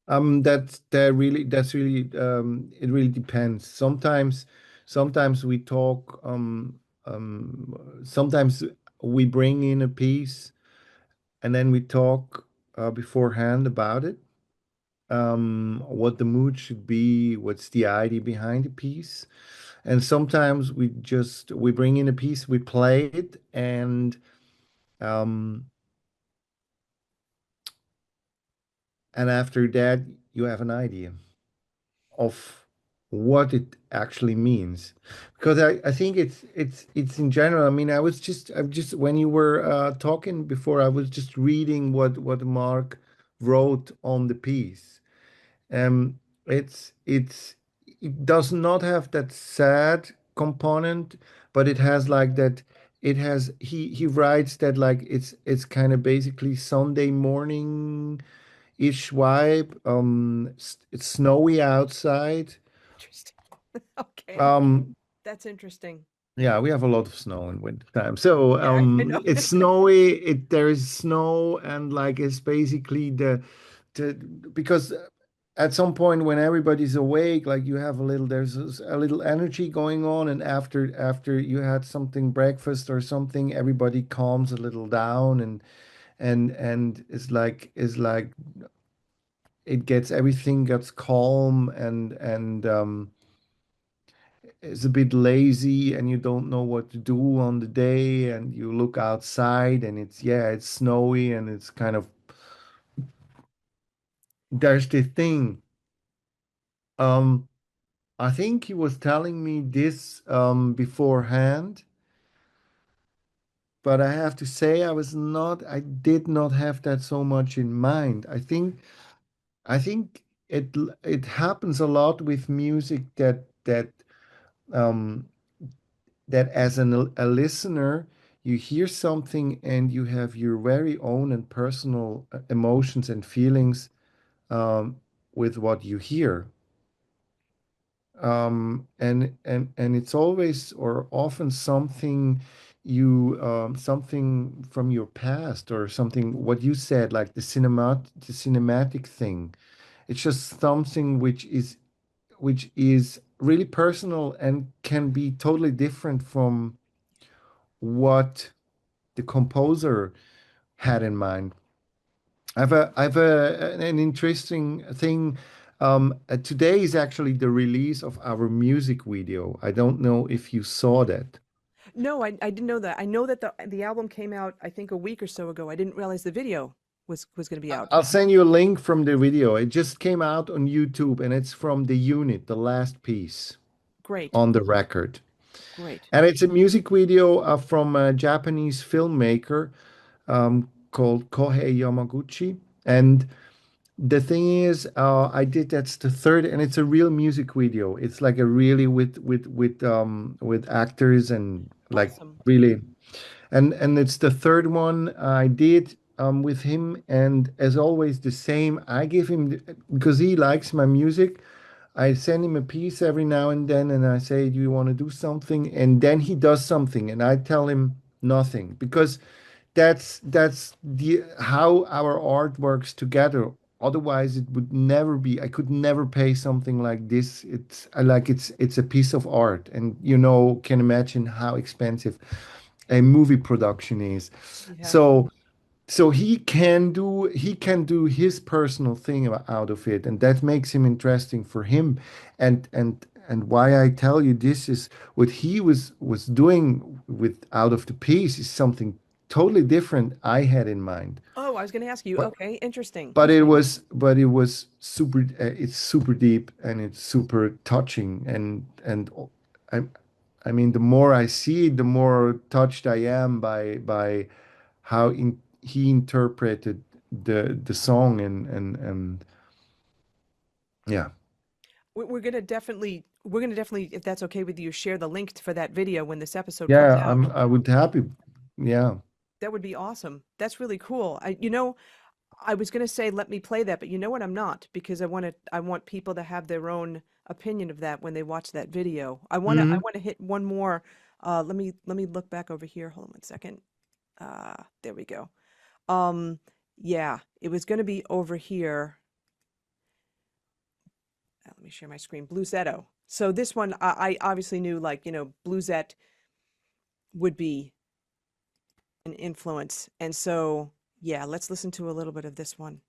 That's really it really depends. Sometimes we talk sometimes we bring in a piece and then we talk beforehand about it, what the mood should be, what's the idea behind the piece. And sometimes we bring in a piece, we play it, um, and after that you have an idea of what it actually means. Because I think it's in general. I mean, I'm just when you were talking before, I was just reading what Mark wrote on the piece. Um, it's it does not have that sad component, but it has like that. It has he writes that like it's kind of basically Sunday morning ish vibe. It's snowy outside. Interesting. Okay. Um, That's interesting. yeah, we have a lot of snow in wintertime. So Yeah, I know. it's snowy. There is snow, and like it's basically the because at some point when everybody's awake, like you have a little there's a little energy going on, and after you had something breakfast or something, everybody calms a little down, and it's like it gets everything gets calm and is a bit lazy and you don't know what to do on the day and you look outside and it's snowy and it's kind of there's the thing. Um, I think he was telling me this beforehand, but I have to say I did not have that so much in mind. I think it happens a lot with music um that as a listener, you hear something and you have your very own and personal emotions and feelings with what you hear. And it's always or often something from your past or something what you said like the cinematic thing. It's just something which is really personal and can be totally different from what the composer had in mind. An interesting thing. Today is actually the release of our music video. I don't know if you saw that. No, I didn't know that. I know that the album came out, I think, a week or so ago. I didn't realize the video was going to be out. I'll send you a link from the video. It just came out on YouTube and it's from the unit, the last piece Great. on the record. Great. And it's a music video from a Japanese filmmaker called Kohei Yamaguchi. And the thing is, that's the third, and it's a real music video. It's like a really with actors and like Awesome. really, and it's the third one I did with him. And as always, the same. I give him because he likes my music. I send him a piece every now and then, and I say, "Do you want to do something?" And then he does something, and I tell him nothing because that's the how our art works together. Otherwise, it would never be. I could never pay something like this. It's a piece of art, and can imagine how expensive a movie production is. Yeah. So he can do his personal thing out of it, and that makes him interesting for him. And why I tell you this is what he was doing with out of the piece is something totally different I had in mind. Oh, I was going to ask you. But Okay, interesting. but it was super. It's super deep and it's super touching and I I mean the more I see it, the more touched I am by how he interpreted the song and yeah. We're going to definitely, if that's okay with you, share the link for that video when this episode comes Yeah, out. I would happy. Yeah. That would be awesome. That's really cool. I was going to say let me play that, but you know what? I'm not because I want people to have their own opinion of that when they watch that video. I Hmm. want to hit one more. Let me look back over here. Hold on one second. There we go. Um, yeah, it was going to be over here. Let me share my screen. Bluesetto. So this one, I obviously knew, like, Bluesette would be an influence. And so, yeah, let's listen to a little bit of this one.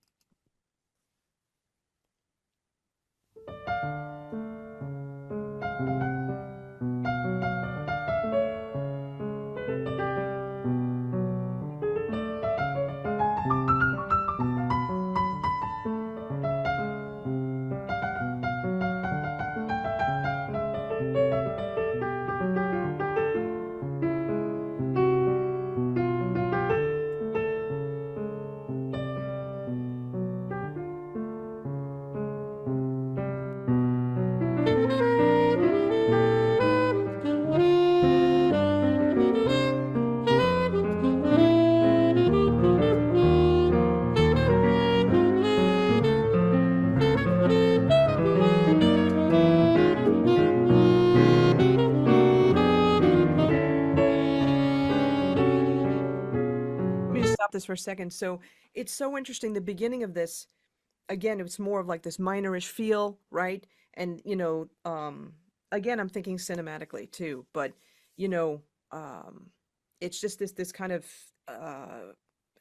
Let me just stop this for a second. So it's so interesting. The beginning of this, again, it's more of like this minorish feel, right? And again, I'm thinking cinematically too, but you know, it's just this kind of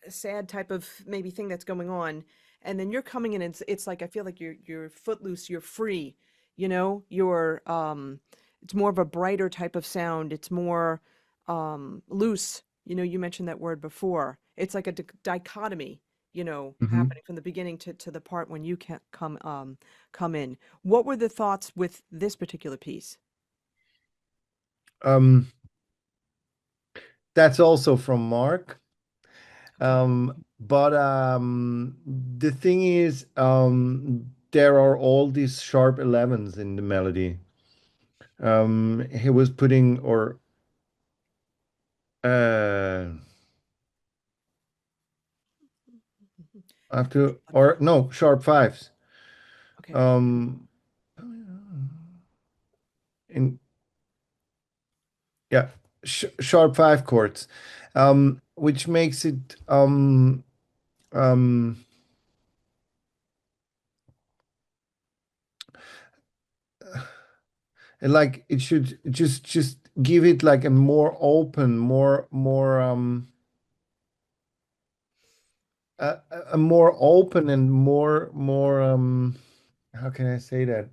sad type of maybe thing that's going on, and then you're coming in, and it's like I feel like you're footloose, you're free, you're it's more of a brighter type of sound. It's more loose. You mentioned that word before. It's like a dichotomy, Hmm. happening from the beginning to the part when you can come in. What were the thoughts with this particular piece? Um, that's also from Mark. Okay. But the thing is, there are all these sharp 11s in the melody. He was putting, or uh, I have to, or no, sharp fives. Okay. Um, in Yeah, sharp five chords, which makes it um, and like it should just give it like a more open, more a more open and more how can I say that?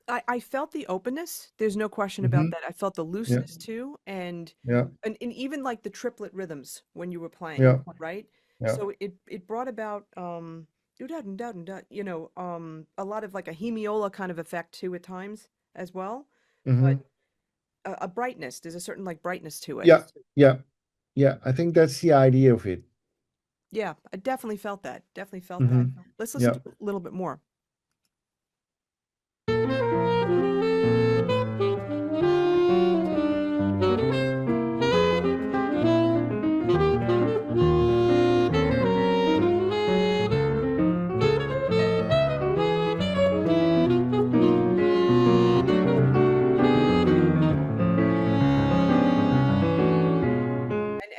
I felt the openness. There's no question about Hmm. that. I felt the Yeah, looseness too, and yeah, and even like the triplet rhythms when you were playing, yeah, right? yeah. So it brought about a lot of like a hemiola kind of effect too at times as well, but Hmm. a brightness. There's a certain like brightness to it. Yeah, yeah, yeah. I think that's the idea of it. Yeah, I definitely felt that. Definitely felt that. Hmm. Let's listen Yeah. to a little bit more.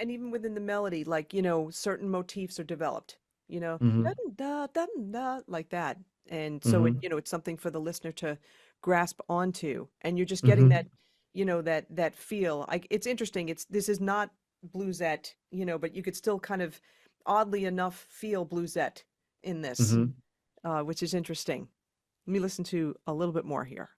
And even within the melody, like, certain motifs are developed, Hmm. da da da da like that. And so Hmm. it's something for the listener to grasp onto, and you're just getting that, Hmm. that feel. It's interesting. This is not bluesette, but you could still kind of oddly enough feel bluesette in this, Hmm. which is interesting. Let me listen to a little bit more here.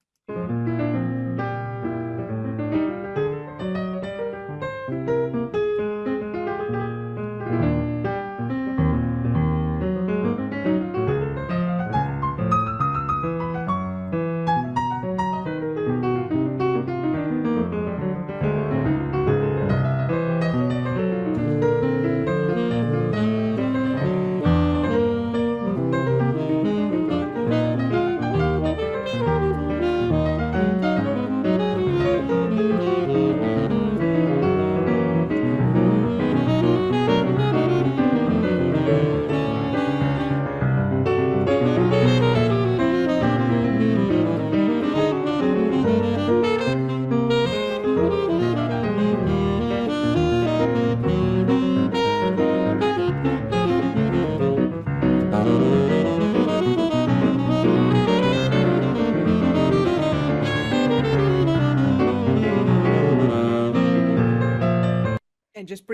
and just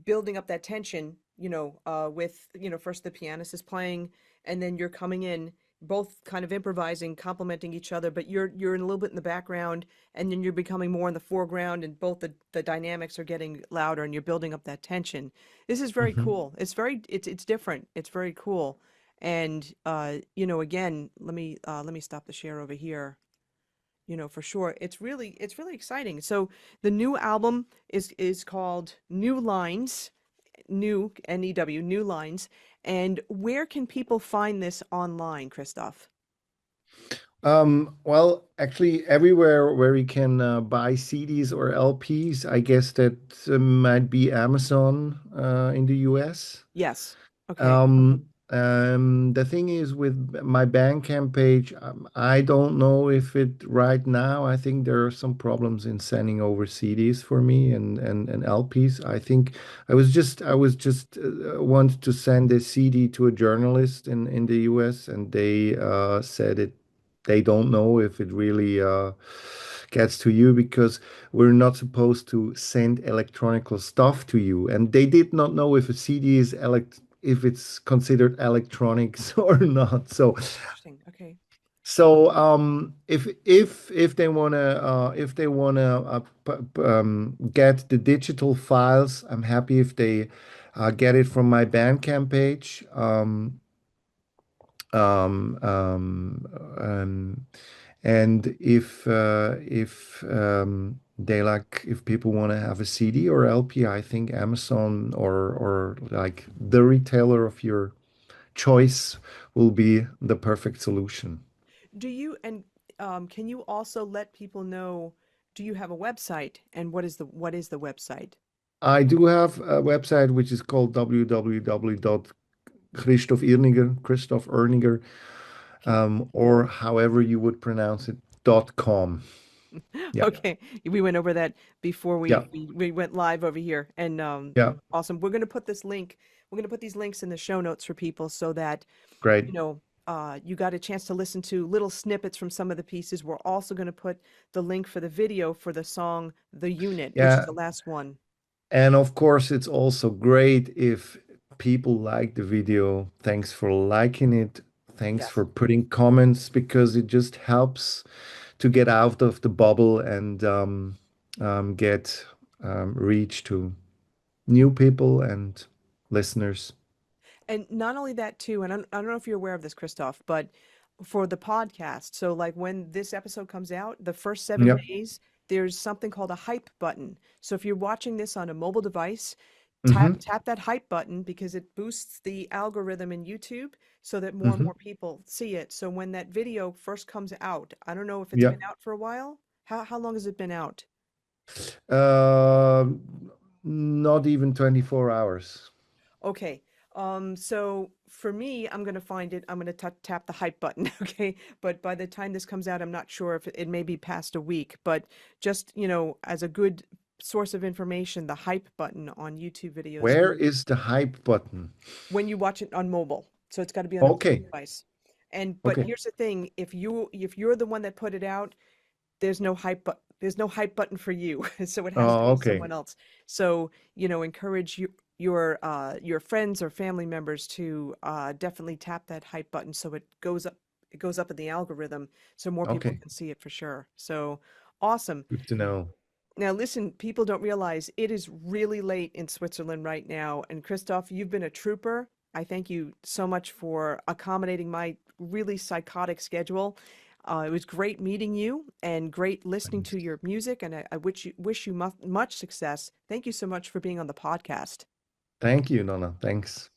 building up that tension, with, first the pianist is playing and then you're coming in, both kind of improvising, complementing each other, but you're in a little bit in the background and then you're becoming more in the foreground and both the dynamics are getting louder and you're building up that tension. This is very Hmm. cool. It's different. It's very cool. And again, let me stop the share over here. For sure. It's really exciting. So the new album is called New Lines, new New, New Lines. And where can people find this online, Christoph? Well, actually, everywhere where you can buy CDs or LPs, I guess that might be Amazon in the US. Yes. Okay. The thing is with my Bandcamp page, I don't know if it right now. I think there are some problems in sending over CDs for me and LPs. I was just wanted to send a CD to a journalist in the US, and they said they don't know if it really gets to you because we're not supposed to send electronical stuff to you. And they did not know if a CD is if it's considered electronics or not. Interesting. Okay. If they wanna get the digital files, I'm happy if they get it from my Bandcamp page. Um, um, um, and if they like, if people want to have a CD or LP, I think Amazon or like the retailer of your choice will be the perfect solution. Do you and can you also let people know, do you have a website and what is the website? I do have a website which is called Christoph Irniger, Okay. or however you would pronounce it, .com. Yeah, Okay, we went over that before yeah, we went live over here, and yeah. awesome. We're gonna put these links in the show notes for people so that Great. you got a chance to listen to little snippets from some of the pieces. We're also gonna put the link for the video for the song "The Unit," which is Yeah. the last one. And of course, it's also great if people like the video. Thanks for liking it. Thanks Yes. for putting comments because it just helps to get out of the bubble and get reach to new people and listeners. And not only that too, and I don't know if you're aware of this, Christoph, but for the podcast, so like when this episode comes out, the first seven Yep. days, there's something called a hype button. So if you're watching this on a mobile device, tap Hmm. tap that hype button because it boosts the algorithm in YouTube so that more and Hmm. more people see it. So when that video first comes out, I don't know if it's Yeah. been out for a while. How long has it been out? Uh, Not even 24 hours. Okay. So for me, I'm gonna find it. I'm gonna tap the hype button. Okay. But by the time this comes out, I'm not sure if it may be past a week. But just, as a good source of information, the hype button on YouTube videos Where is the hype button? when you watch it on mobile. So it's got to be on a mobile Okay. device. And but Okay. here's the thing: if you're the one that put it out, there's no hype button for you. So it has to Oh, be okay. someone else. So, encourage your friends or family members to definitely tap that hype button so it goes up in the algorithm so more people Okay. can see it for sure. So awesome. Good to know. Now listen, people don't realize it is really late in Switzerland right now. And Christoph, you've been a trooper. I thank you so much for accommodating my really psychotic schedule. It was great meeting you and great listening to Thanks. your music, and I wish you much success. Thank you so much for being on the podcast. Thank you, Nona. Thanks.